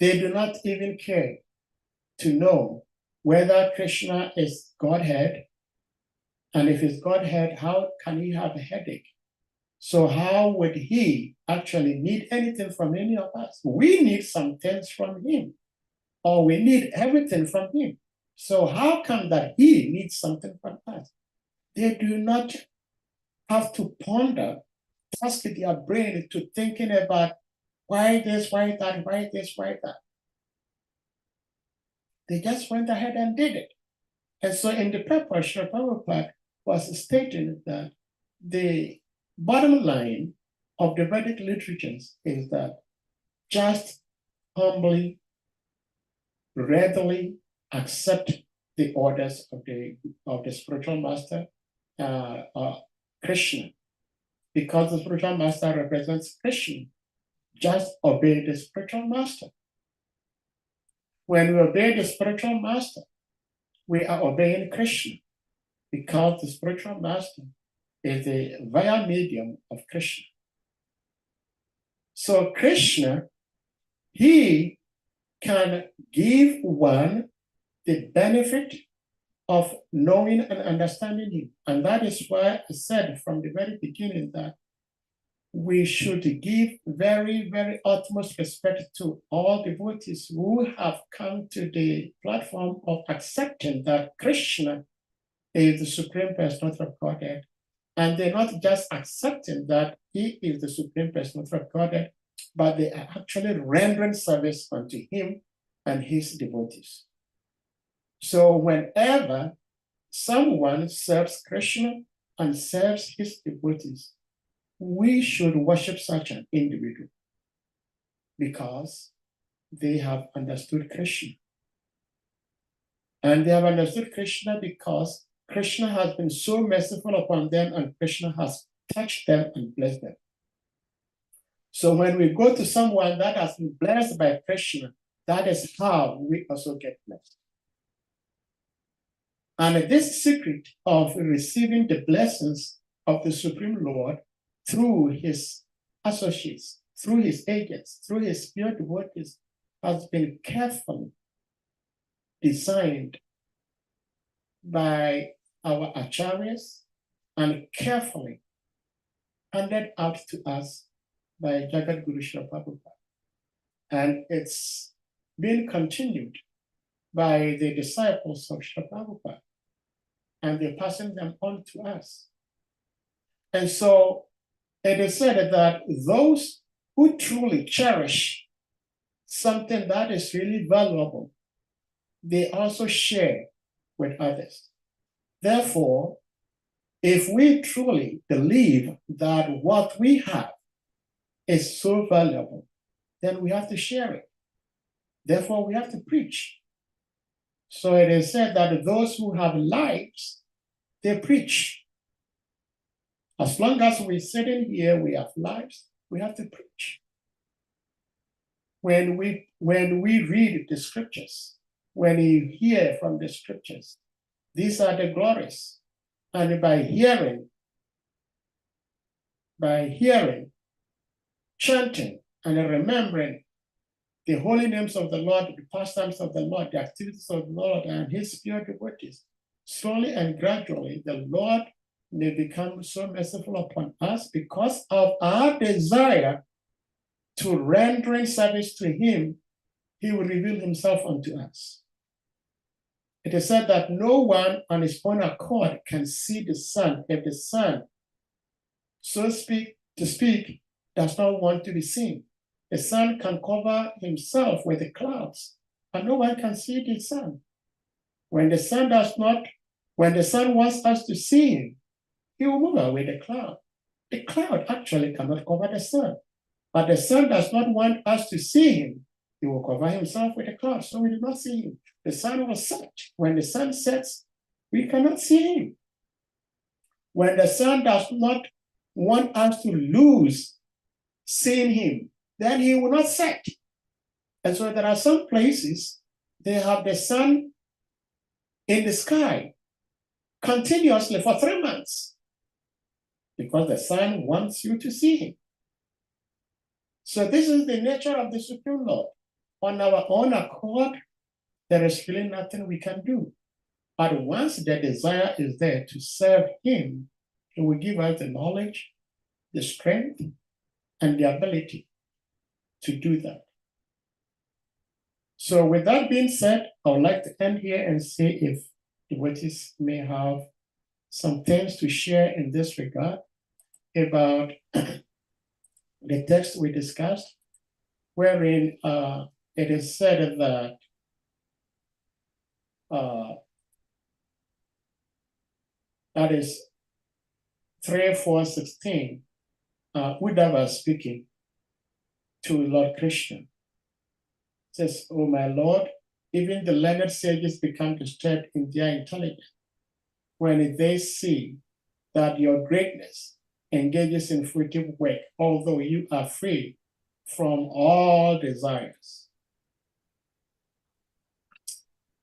they do not even care to know whether Krishna is Godhead, and if it's Godhead, how can he have a headache? So how would he actually need anything from any of us? We need some things from him, or we need everything from him. So how come that he needs something from us? They do not have to ponder, task their brain to thinking about why this, why that, why this, why that. They just went ahead and did it. And so in the purport, Srila Prabhupada was stating that the bottom line of the Vedic literatures is that just humbly, readily accept the orders of the spiritual master, Krishna. Because the spiritual master represents Krishna, just obey the spiritual master. When we obey the spiritual master, we are obeying Krishna, because the spiritual master is the via medium of Krishna. So Krishna, he can give one the benefit of knowing and understanding him. And that is why I said from the very beginning that we should give very, very utmost respect to all devotees who have come to the platform of accepting that Krishna is the Supreme Personality of Godhead. And they're not just accepting that he is the Supreme Personality of Godhead, but they are actually rendering service unto him and his devotees. So whenever someone serves Krishna and serves his devotees, we should worship such an individual because they have understood Krishna. And they have understood Krishna because Krishna has been so merciful upon them, and Krishna has touched them and blessed them. So when we go to someone that has been blessed by Krishna, that is how we also get blessed. And this secret of receiving the blessings of the Supreme Lord through his associates, through his agents, through his spirit devotees, has been carefully designed by our acharyas and carefully handed out to us by Jagat Guru Srila Prabhupada. And it's been continued by the disciples of Srila Prabhupada, and they're passing them on to us. And so it is said that those who truly cherish something that is really valuable, they also share with others. Therefore, if we truly believe that what we have is so valuable, then we have to share it. Therefore, we have to preach. So it is said that those who have lives, they preach. As long as we're sitting here, we have lives, we have to preach. When we read the scriptures, when you hear from the scriptures, these are the glories. And by hearing, chanting, and remembering the holy names of the Lord, the pastimes of the Lord, the activities of the Lord, and his spirit devotees, slowly and gradually, the Lord may become so merciful upon us because of our desire to rendering service to him. He will reveal himself unto us. It is said that no one on his own accord can see the sun if the sun, so to speak, does not want to be seen. The sun can cover himself with the clouds, and no one can see the sun. When the sun wants us to see him, he will move away the cloud. The cloud actually cannot cover the sun, but the sun does not want us to see him. He will cover himself with the cloud, so we do not see him. The sun will set. When the sun sets, we cannot see him. When the sun does not want us to lose seeing him, then he will not set. And so there are some places, they have the sun in the sky continuously for 3 months because the sun wants you to see him. So this is the nature of the Supreme Lord. On our own accord, there is really nothing we can do. But once the desire is there to serve him, he will give us the knowledge, the strength, and the ability to do that. So with that being said, I would like to end here and see if devotees may have some things to share in this regard about the text we discussed, wherein it is said that that is 3.4.16, Uddhava speaking to Lord Krishna. Says, "Oh my Lord, even the learned sages become disturbed in their intelligence when they see that your greatness engages in fruitive work, although you are free from all desires.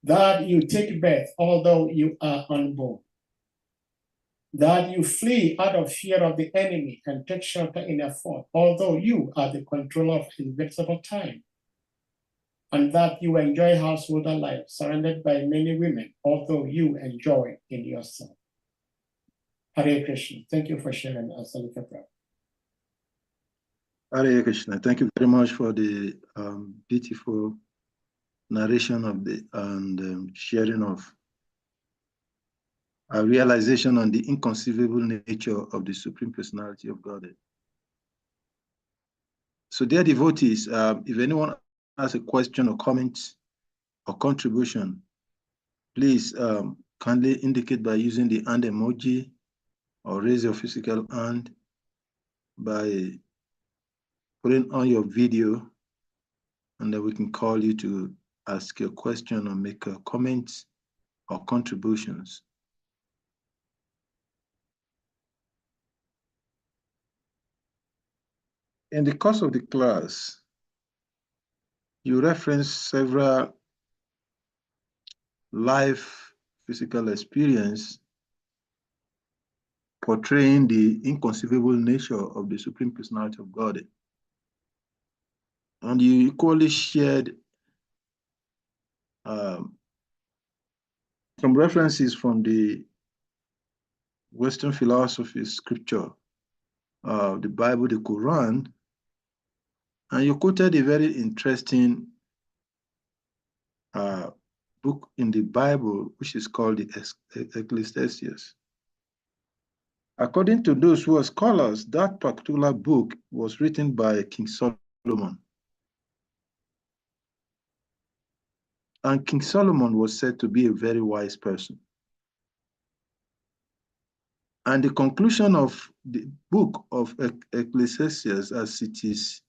That you take birth, although you are unborn. That you flee out of fear of the enemy and take shelter in a fort, although you are the controller of invincible time. And that you enjoy householder life, surrounded by many women, although you enjoy in yourself." Hare Krishna. Thank you for sharing us, Salika Prabhu. Hare Krishna. Thank you very much for the beautiful narration of the and sharing of a realization on the inconceivable nature of the Supreme Personality of Godhead. So, dear devotees, if anyone has a question or comment or contribution, please kindly indicate by using the hand emoji or raise your physical hand by putting on your video, and then we can call you to ask your question or make a comment or contributions. In the course of the class, you reference several life physical experience portraying the inconceivable nature of the Supreme Personality of God. And you equally shared some references from the Western philosophy scripture, the Bible, the Quran, and you quoted a very interesting book in the Bible, which is called the Ecclesiastes. According to those who are scholars, that particular book was written by King Solomon. And King Solomon was said to be a very wise person. And the conclusion of the book of Ecclesiastes, as it is,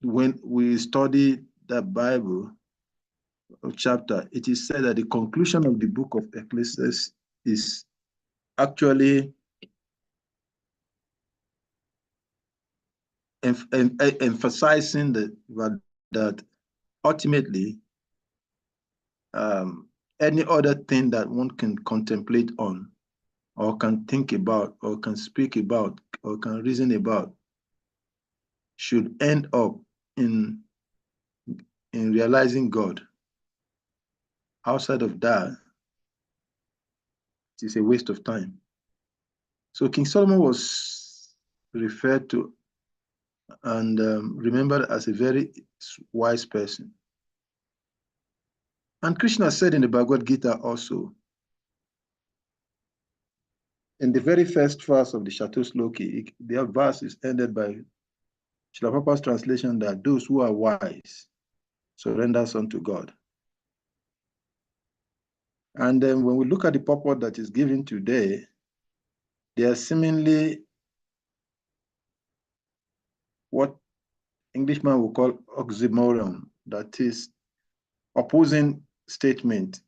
when we study the Bible chapter, it is said that the conclusion of the book of Ecclesiastes is actually emphasizing that ultimately any other thing that one can contemplate on or can think about or can speak about or can reason about should end up in realizing God. Outside of that, it is a waste of time. So King Solomon was referred to and remembered as a very wise person. And Krishna said in the Bhagavad Gita also, in the very first verse of the Chatusloki, the verse is ended by Srila Prabhupada's translation that those who are wise surrenders unto God. And then when we look at the purport that is given today, they are seemingly what Englishman will call oxymoron, that is opposing statement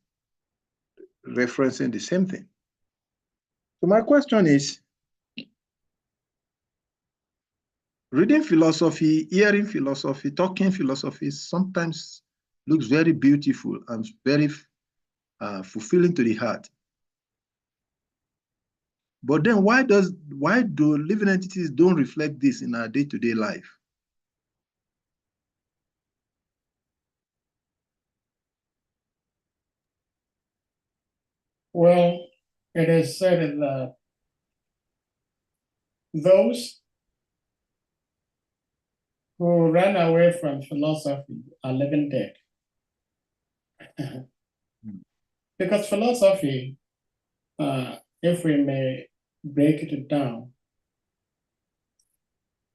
referencing the same thing. So my question is, reading philosophy, hearing philosophy, talking philosophy sometimes looks very beautiful and very fulfilling to the heart. But then why do living entities don't reflect this in our day-to-day life? Well, it is said that those who ran away from philosophy are living dead. Because philosophy, if we may break it down,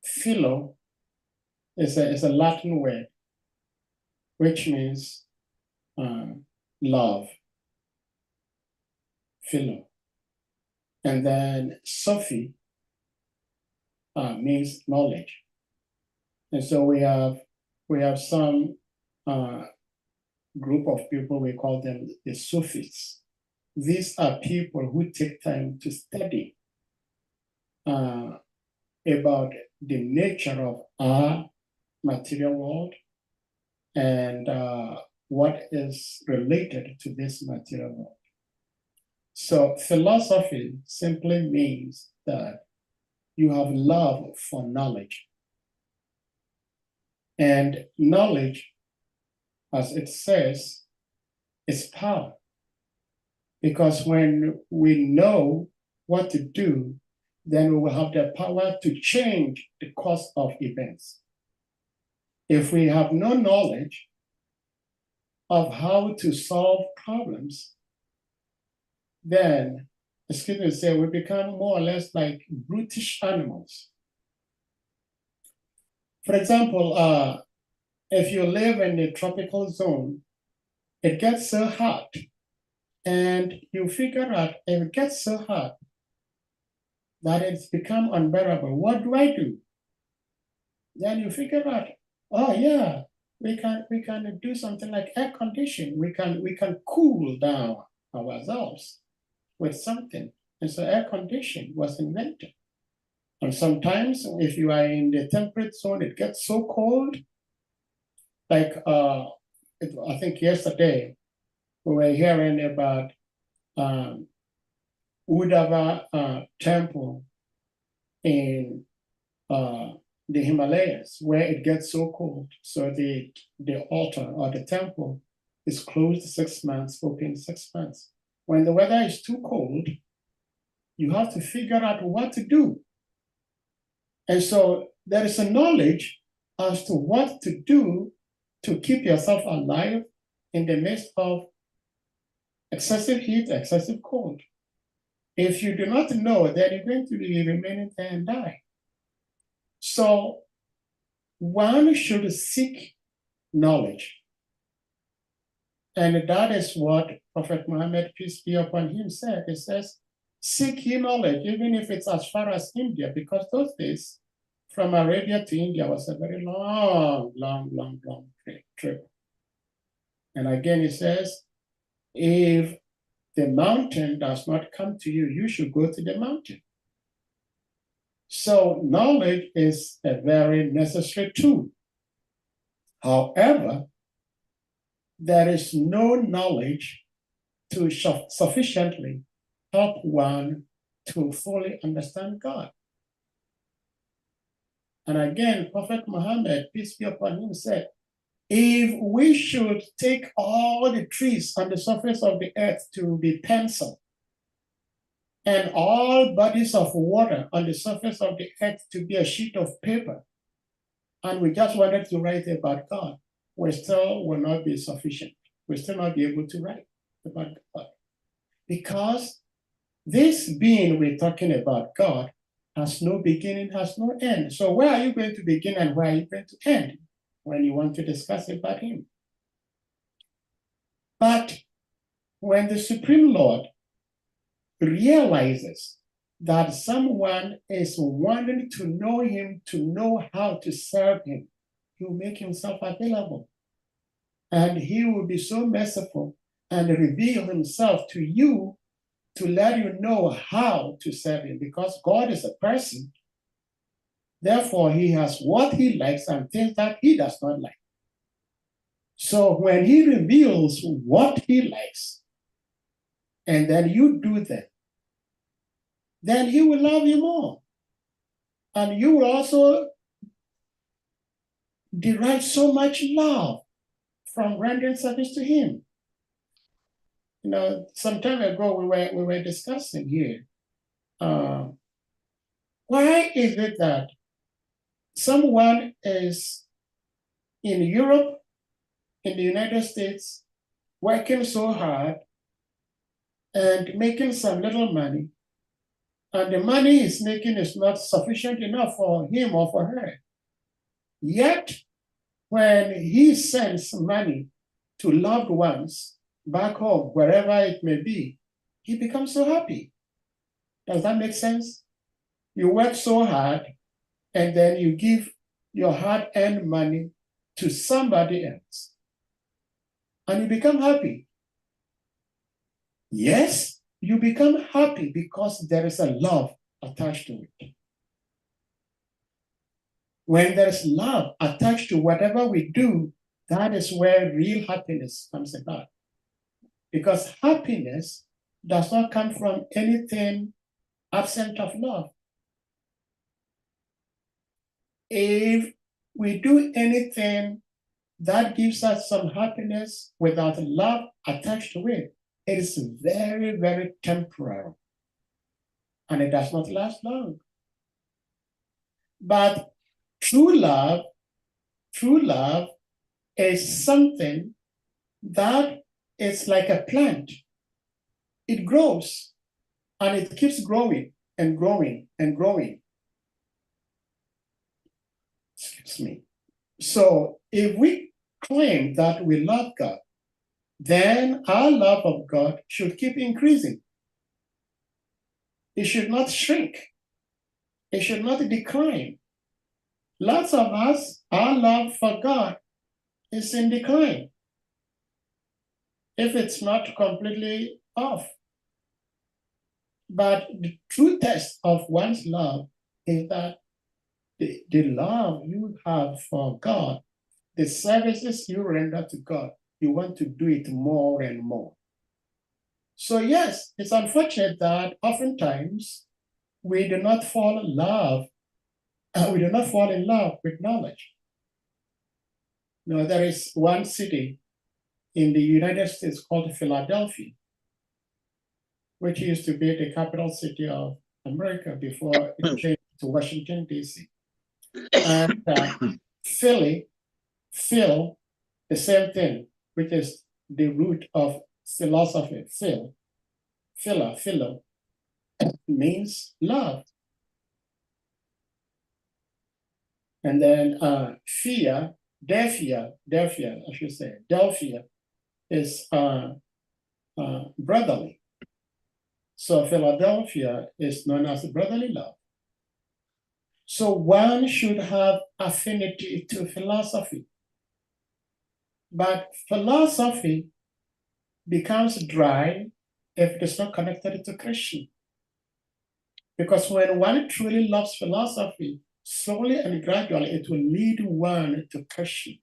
philo is a Latin word, which means love, philo. And then Sophie means knowledge. And so we have some group of people, we call them the Sufis. These are people who take time to study about the nature of our material world and what is related to this material world. So philosophy simply means that you have love for knowledge. And knowledge, as it says, is power. Because when we know what to do, then we will have the power to change the course of events. If we have no knowledge of how to solve problems, then, excuse me, say we become more or less like brutish animals. For example, if you live in a tropical zone, it gets so hot, and you figure out if it gets so hot that it's become unbearable, what do I do? Then you figure out, oh yeah, we can do something like air conditioning. We can cool down ourselves with something. And so air conditioning was invented. And sometimes if you are in the temperate zone, it gets so cold. Like I think yesterday, we were hearing about Uddhava temple in the Himalayas, where it gets so cold. So the altar or the temple is closed 6 months, open 6 months. When the weather is too cold, you have to figure out what to do. And so there is a knowledge as to what to do to keep yourself alive in the midst of excessive heat, excessive cold. If you do not know, then you're going to be remaining there and die. So one should seek knowledge. And that is what Prophet Muhammad, peace be upon him, said. He says, seek ye knowledge, even if it's as far as India, because those days, from Arabia to India was a very long trip. And again, he says, if the mountain does not come to you, you should go to the mountain. So knowledge is a very necessary tool. However, there is no knowledge to sufficiently help one to fully understand God. And again, Prophet Muhammad, peace be upon him, said, if we should take all the trees on the surface of the earth to be pencil, and all bodies of water on the surface of the earth to be a sheet of paper, and we just wanted to write about God, we still will not be sufficient. We'll still not be able to write about God. Because this being we're talking about, God, has no beginning, has no end. So where are you going to begin and where are you going to end when you want to discuss about him? But when the Supreme Lord realizes that someone is wanting to know him, to know how to serve him, he will make himself available. And he will be so merciful and reveal himself to you to let you know how to serve him, because God is a person. Therefore, he has what he likes and things that he does not like. So when he reveals what he likes, and then you do that, then he will love you more. And you will also derive so much love from rendering service to him. You know, some time ago we were discussing here, why is it that someone is in Europe, in the United States, working so hard and making some little money, and the money he's making is not sufficient enough for him or for her. Yet, when he sends money to loved ones back home, wherever it may be, he becomes so happy. Does that make sense? You work so hard, and then you give your hard-earned money to somebody else, and you become happy. Yes, you become happy because there is a love attached to it. When there's love attached to whatever we do, that is where real happiness comes about. Because happiness does not come from anything absent of love. If we do anything that gives us some happiness without love attached to it, it is very, very temporary, and it does not last long. But true love is something that is like a plant. It grows, and it keeps growing and growing and growing. Excuse me. So if we claim that we love God, then our love of God should keep increasing. It should not shrink. It should not decline. Lots of us, our love for God is in decline, if it's not completely off. But the true test of one's love is that the love you have for God, the services you render to God, you want to do it more and more. So yes, it's unfortunate that oftentimes we do not fall in love. We do not fall in love with knowledge. No, there is one city in the United States called Philadelphia, which used to be the capital city of America before it changed to Washington, D.C. And Phil, the same thing, which is the root of philosophy. Philo, means love. And then Delphia, I should say, Delphia is brotherly. So Philadelphia is known as brotherly love. So one should have affinity to philosophy. But philosophy becomes dry if it is not connected to Christian. Because when one truly loves philosophy, slowly and gradually it will lead one to Christian,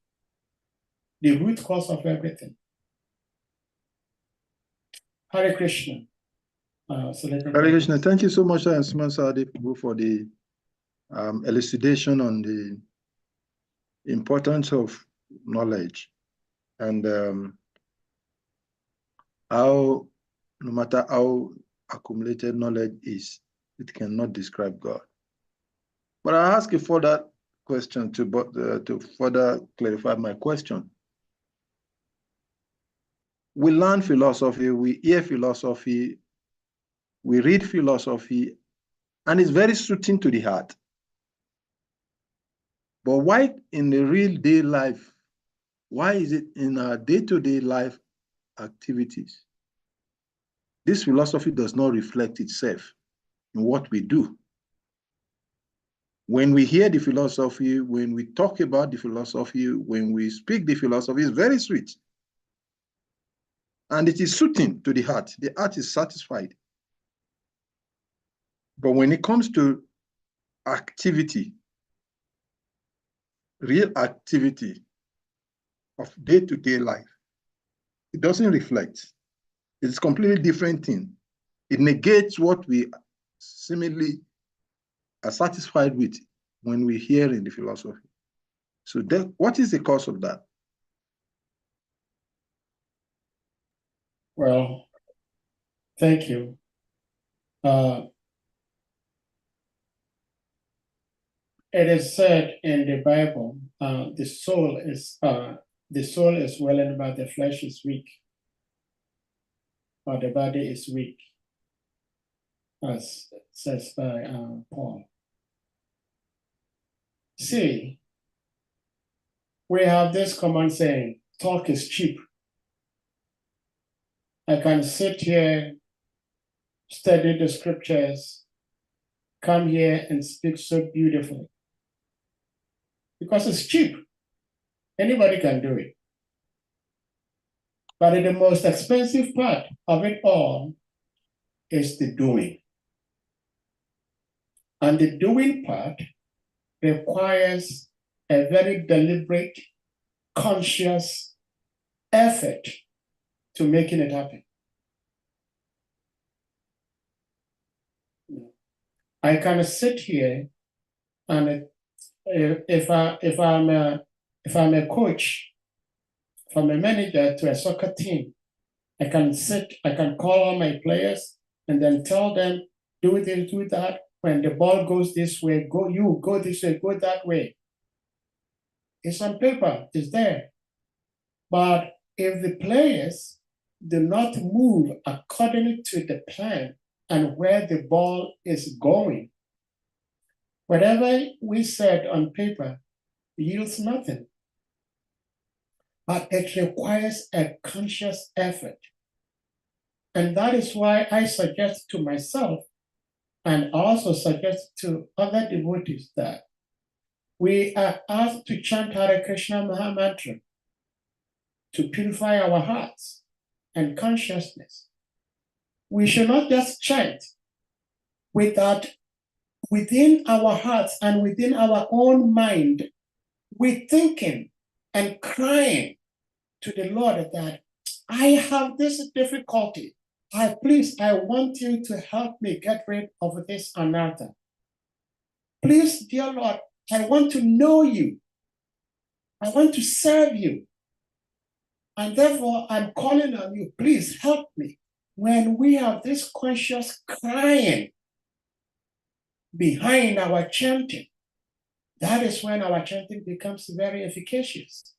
the root cause of everything. Hare Krishna. Hare Krishna. Thank you so much, Sahadeva, for the elucidation on the importance of knowledge and how, no matter how accumulated knowledge is, it cannot describe God. But I'll ask a further question to further clarify my question. We learn philosophy, we hear philosophy, we read philosophy, and it's very soothing to the heart. But why in the real day life, why is it in our day-to-day life activities, this philosophy does not reflect itself in what we do? When we hear the philosophy, when we talk about the philosophy, when we speak the philosophy, it's very sweet. And it is soothing to the heart. The heart is satisfied. But when it comes to activity, real activity of day-to-day life, it doesn't reflect. It's a completely different thing. It negates what we seemingly are satisfied with when we hear in the philosophy. So what is the cause of that? Well, thank you. It is said in the Bible, the soul is willing, but the flesh is weak, or the body is weak, as says by Paul. See, we have this common saying, talk is cheap. I can sit here, study the scriptures, come here and speak so beautifully. Because it's cheap. Anybody can do it. But the most expensive part of it all is the doing. And the doing part requires a very deliberate, conscious effort to making it happen. I can sit here and if I'm a coach, if I'm a manager to a soccer team, I can call all my players and then tell them, do this, do that. When the ball goes this way, go this way, go that way. It's on paper, it's there. But if the players do not move according to the plan and where the ball is going, whatever we said on paper yields nothing. But it requires a conscious effort. And that is why I suggest to myself and also suggest to other devotees that we are asked to chant Hare Krishna Maha Mantra to purify our hearts and consciousness. We should not just chant without within our hearts and within our own mind, we're thinking and crying to the Lord that I have this difficulty. I want you to help me get rid of this anatta. Please, dear Lord, I want to know you. I want to serve you. And therefore, I'm calling on you. Please help me. When we have this conscious crying behind our chanting, that is when our chanting becomes very efficacious,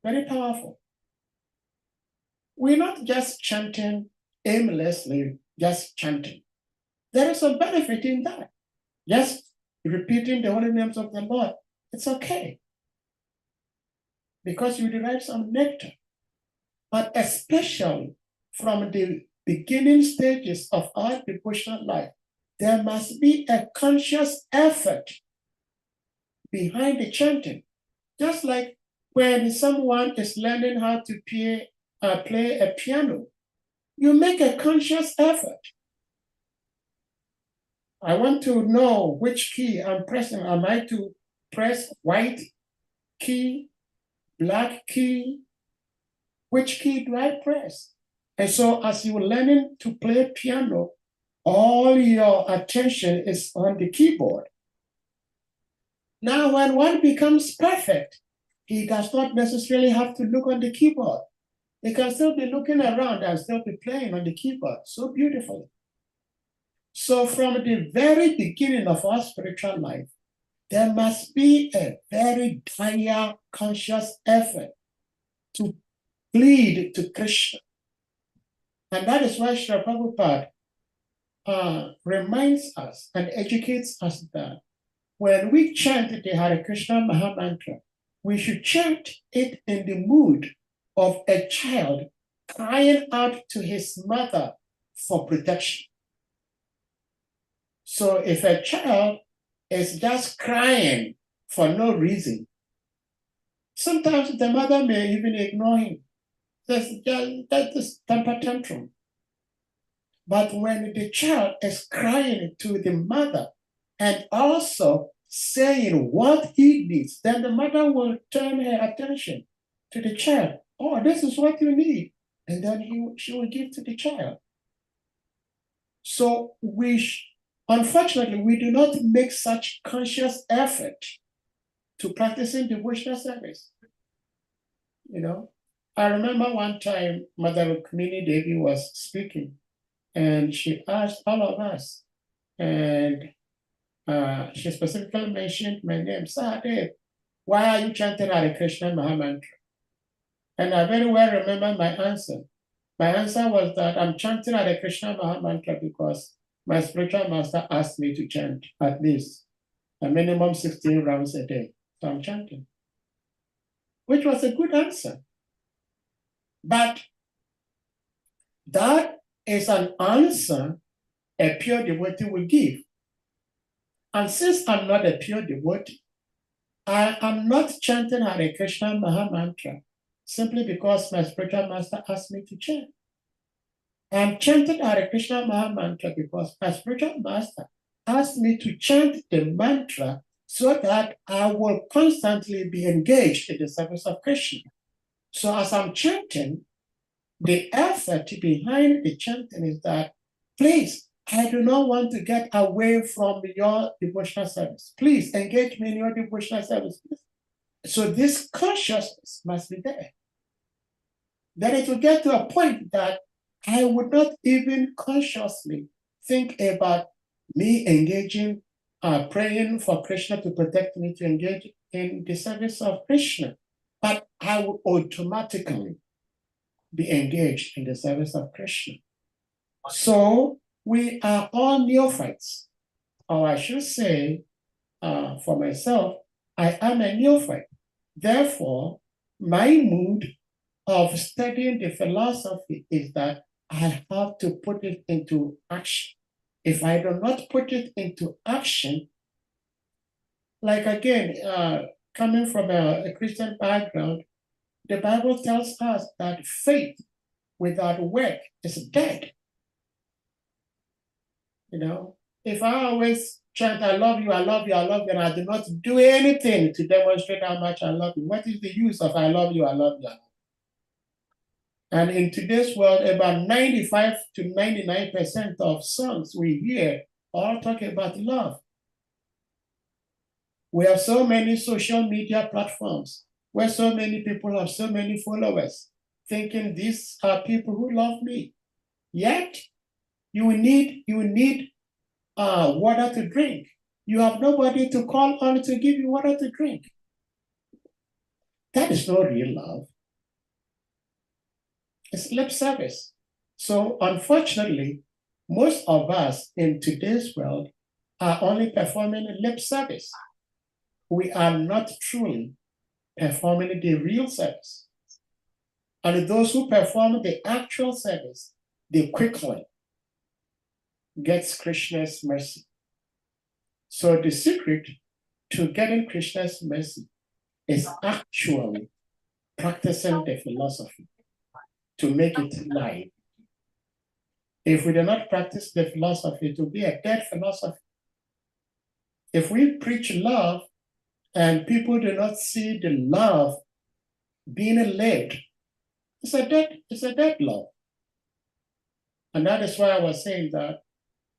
very powerful. We're not just chanting aimlessly, just chanting. There is a benefit in that. Just repeating the holy names of the Lord, it's okay, because you derive some nectar. But especially from the beginning stages of our devotional life, there must be a conscious effort behind the chanting. Just like when someone is learning how to play a piano, you make a conscious effort. I want to know which key I'm pressing. Am I to press white key, black key? Which key do I press? And so as you're learning to play piano, all your attention is on the keyboard. Now, when one becomes perfect, he does not necessarily have to look on the keyboard. He can still be looking around and still be playing on the keyboard so beautifully. So from the very beginning of our spiritual life, there must be a very dire conscious effort to plead to Krishna. And that is why Srila Prabhupada reminds us and educates us that when we chant the Hare Krishna Mahamantra, we should chant it in the mood of a child crying out to his mother for protection. So if a child is just crying for no reason, sometimes the mother may even ignore him. That's just temper tantrum. But when the child is crying to the mother and also saying what he needs, then the mother will turn her attention to the child. Oh, this is what you need. And then she will give to the child. So unfortunately, we do not make such conscious effort to practicing devotional service. I remember one time Mother Rukmini Devi was speaking, and she asked all of us, and she specifically mentioned my name, Sahadeva. Why are you chanting Hare Krishna Mahamantra? And I very well remember my answer. My answer was that I'm chanting Hare Krishna Mahamantra because my spiritual master asked me to chant at least a minimum 16 rounds a day. So I'm chanting, which was a good answer. But that is an answer a pure devotee will give. And since I'm not a pure devotee, I am not chanting Hare Krishna Mahamantra simply because my spiritual master asked me to chant. I'm chanting Hare Krishna Mahamantra because my spiritual master asked me to chant the mantra so that I will constantly be engaged in the service of Krishna. So as I'm chanting, the effort behind the chanting is that, please, I do not want to get away from your devotional service. Please engage me in your devotional service. So this consciousness must be there. Then it will get to a point that I would not even consciously think about me engaging, praying for Krishna to protect me, to engage in the service of Krishna. But I would automatically be engaged in the service of Krishna. So we are all neophytes. Or I should say, for myself, I am a neophyte. Therefore, my mood of studying the philosophy is that I have to put it into action. If I do not put it into action, like again, coming from a Christian background, the Bible tells us that faith without work is dead. If I always chant, I love you, I love you, I love you, and I do not do anything to demonstrate how much I love you, what is the use of I love you, I love you, I love you? And in today's world, about 95 to 99% of songs we hear all talk about love. We have so many social media platforms where so many people have so many followers, thinking these are people who love me. Yet, you need water to drink. You have nobody to call on to give you water to drink. That is not real love. It's lip service. So unfortunately, most of us in today's world are only performing lip service. We are not truly performing the real service. And those who perform the actual service, they quickly get Krishna's mercy. So the secret to getting Krishna's mercy is actually practicing the philosophy to make it live. If we do not practice the philosophy, it will be a dead philosophy. If we preach love and people do not see the love being lived, it's a dead love. And that is why I was saying that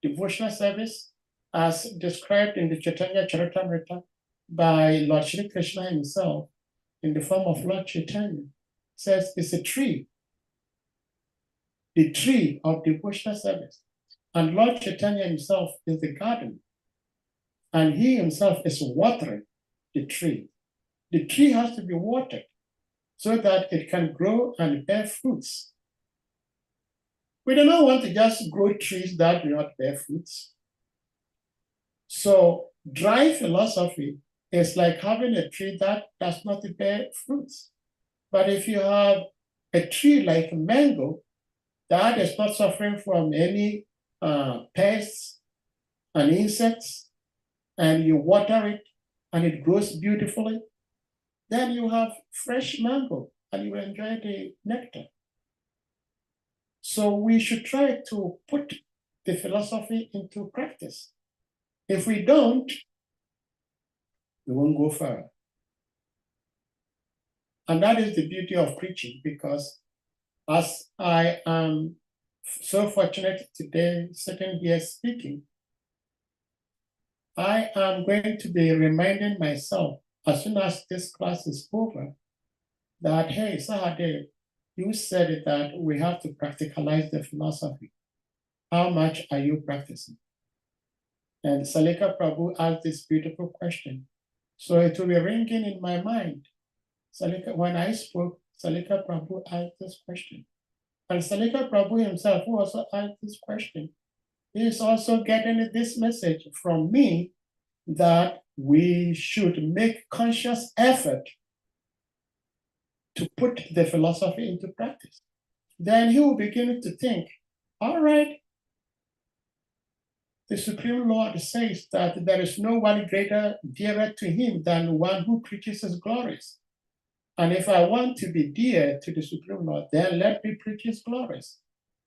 devotional service, as described in the Chaitanya Charitamrita by Lord Shri Krishna himself in the form of Lord Chaitanya, says it's a tree, the tree of devotional service. And Lord Chaitanya himself is the garden. And he himself is watering the tree. The tree has to be watered so that it can grow and bear fruits. We do not want to just grow trees that do not bear fruits. So dry philosophy is like having a tree that does not bear fruits. But if you have a tree like a mango that is not suffering from any pests and insects, and you water it and it grows beautifully, then you have fresh mango and you enjoy the nectar. So we should try to put the philosophy into practice. If we don't, we won't go far. And that is the beauty of preaching, because as I am so fortunate today sitting here speaking, I am going to be reminding myself as soon as this class is over that, hey, Sahadeva, you said that we have to practicalize the philosophy. How much are you practicing? And Salika Prabhu asked this beautiful question. So it will be ringing in my mind. Salika, when I spoke, Salika Prabhu asked this question. And Salika Prabhu himself, who also asked this question, he is also getting this message from me that we should make conscious effort to put the philosophy into practice. Then he will begin to think, all right, the Supreme Lord says that there is no one greater, dearer to him than one who preaches his glories. And if I want to be dear to the Supreme Lord, then let me preach his glories.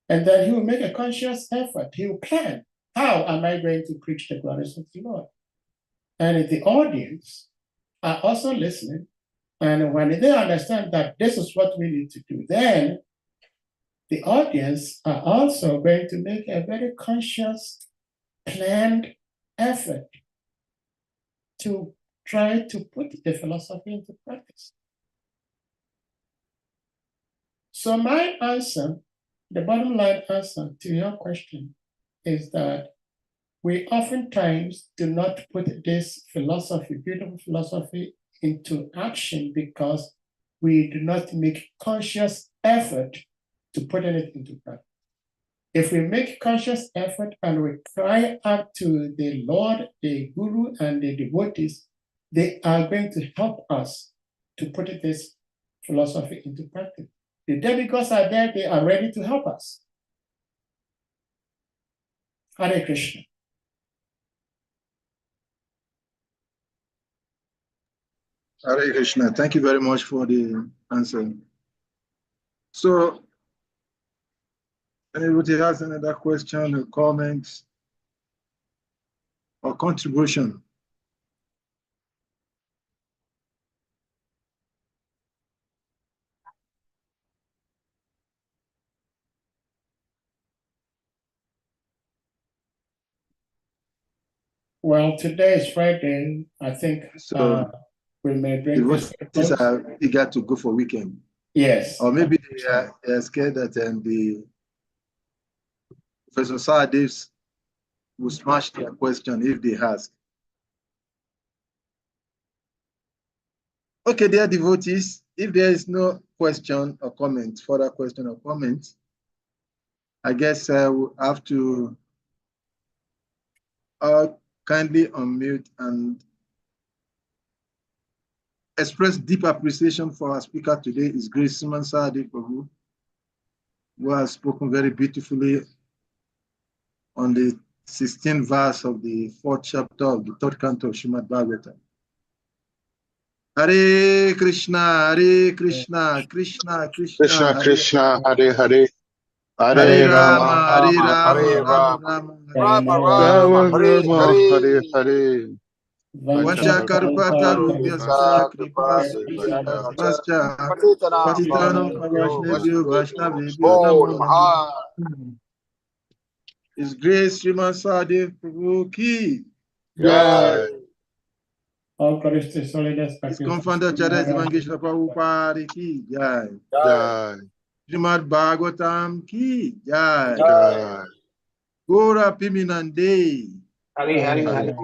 And then he will make a conscious effort. He will plan, how am I going to preach the glories of the Lord? And the audience are also listening. And when they understand that this is what we need to do, then the audience are also going to make a very conscious, planned effort to try to put the philosophy into practice. So my answer, the bottom line answer to your question is that we oftentimes do not put this philosophy, beautiful philosophy, into action because we do not make conscious effort to put it into practice. If we make conscious effort and we cry out to the Lord, the Guru, and the devotees, they are going to help us to put this philosophy into practice. The demigods are there, they are ready to help us. Hare Krishna. Hare Krishna. Thank you very much for the answer. So, anybody has another question or comment? or contribution? Well, today is Friday. I think So we may bring the this to a votees close. are eager to go for weekend. Yes. Or maybe they are scared that the Professor Sahadeva will smash their question if they ask. Okay, dear devotees, if there is no question or comment, further question or comment, I guess we'll have to kindly unmute and express deep appreciation for our speaker today, His Grace Sriman Sahadeva Prabhu, who has spoken very beautifully on the 16th verse of the 4th chapter of the 3rd canto of SRIMAD BHAGAVATAM. Hare Krishna, Hare Krishna, Krishna Krishna, Krishna Krishna, Hare Hare, Hare Hare Rama, Rama, Hare Rama Rama, Hare Rama Rama, Rama, Rama Rama, Hare Hare. Vanchakarpata Rubhyascha Kripa Vacha Sindhubhyascha Patitanam Patitanam Vaishnavibhyo Vaishnavibhyo Oh, Namo Namaha. Namo. His Grace Sriman Sahadeva Prabhu ki. Jai. All glories to His Holiness. His confounder Acharya Devangeshwara Prabhupada ki jai. Jai. Srimad Bhagavatam ki jai. Jai. Gora Piminande. Hare Hare.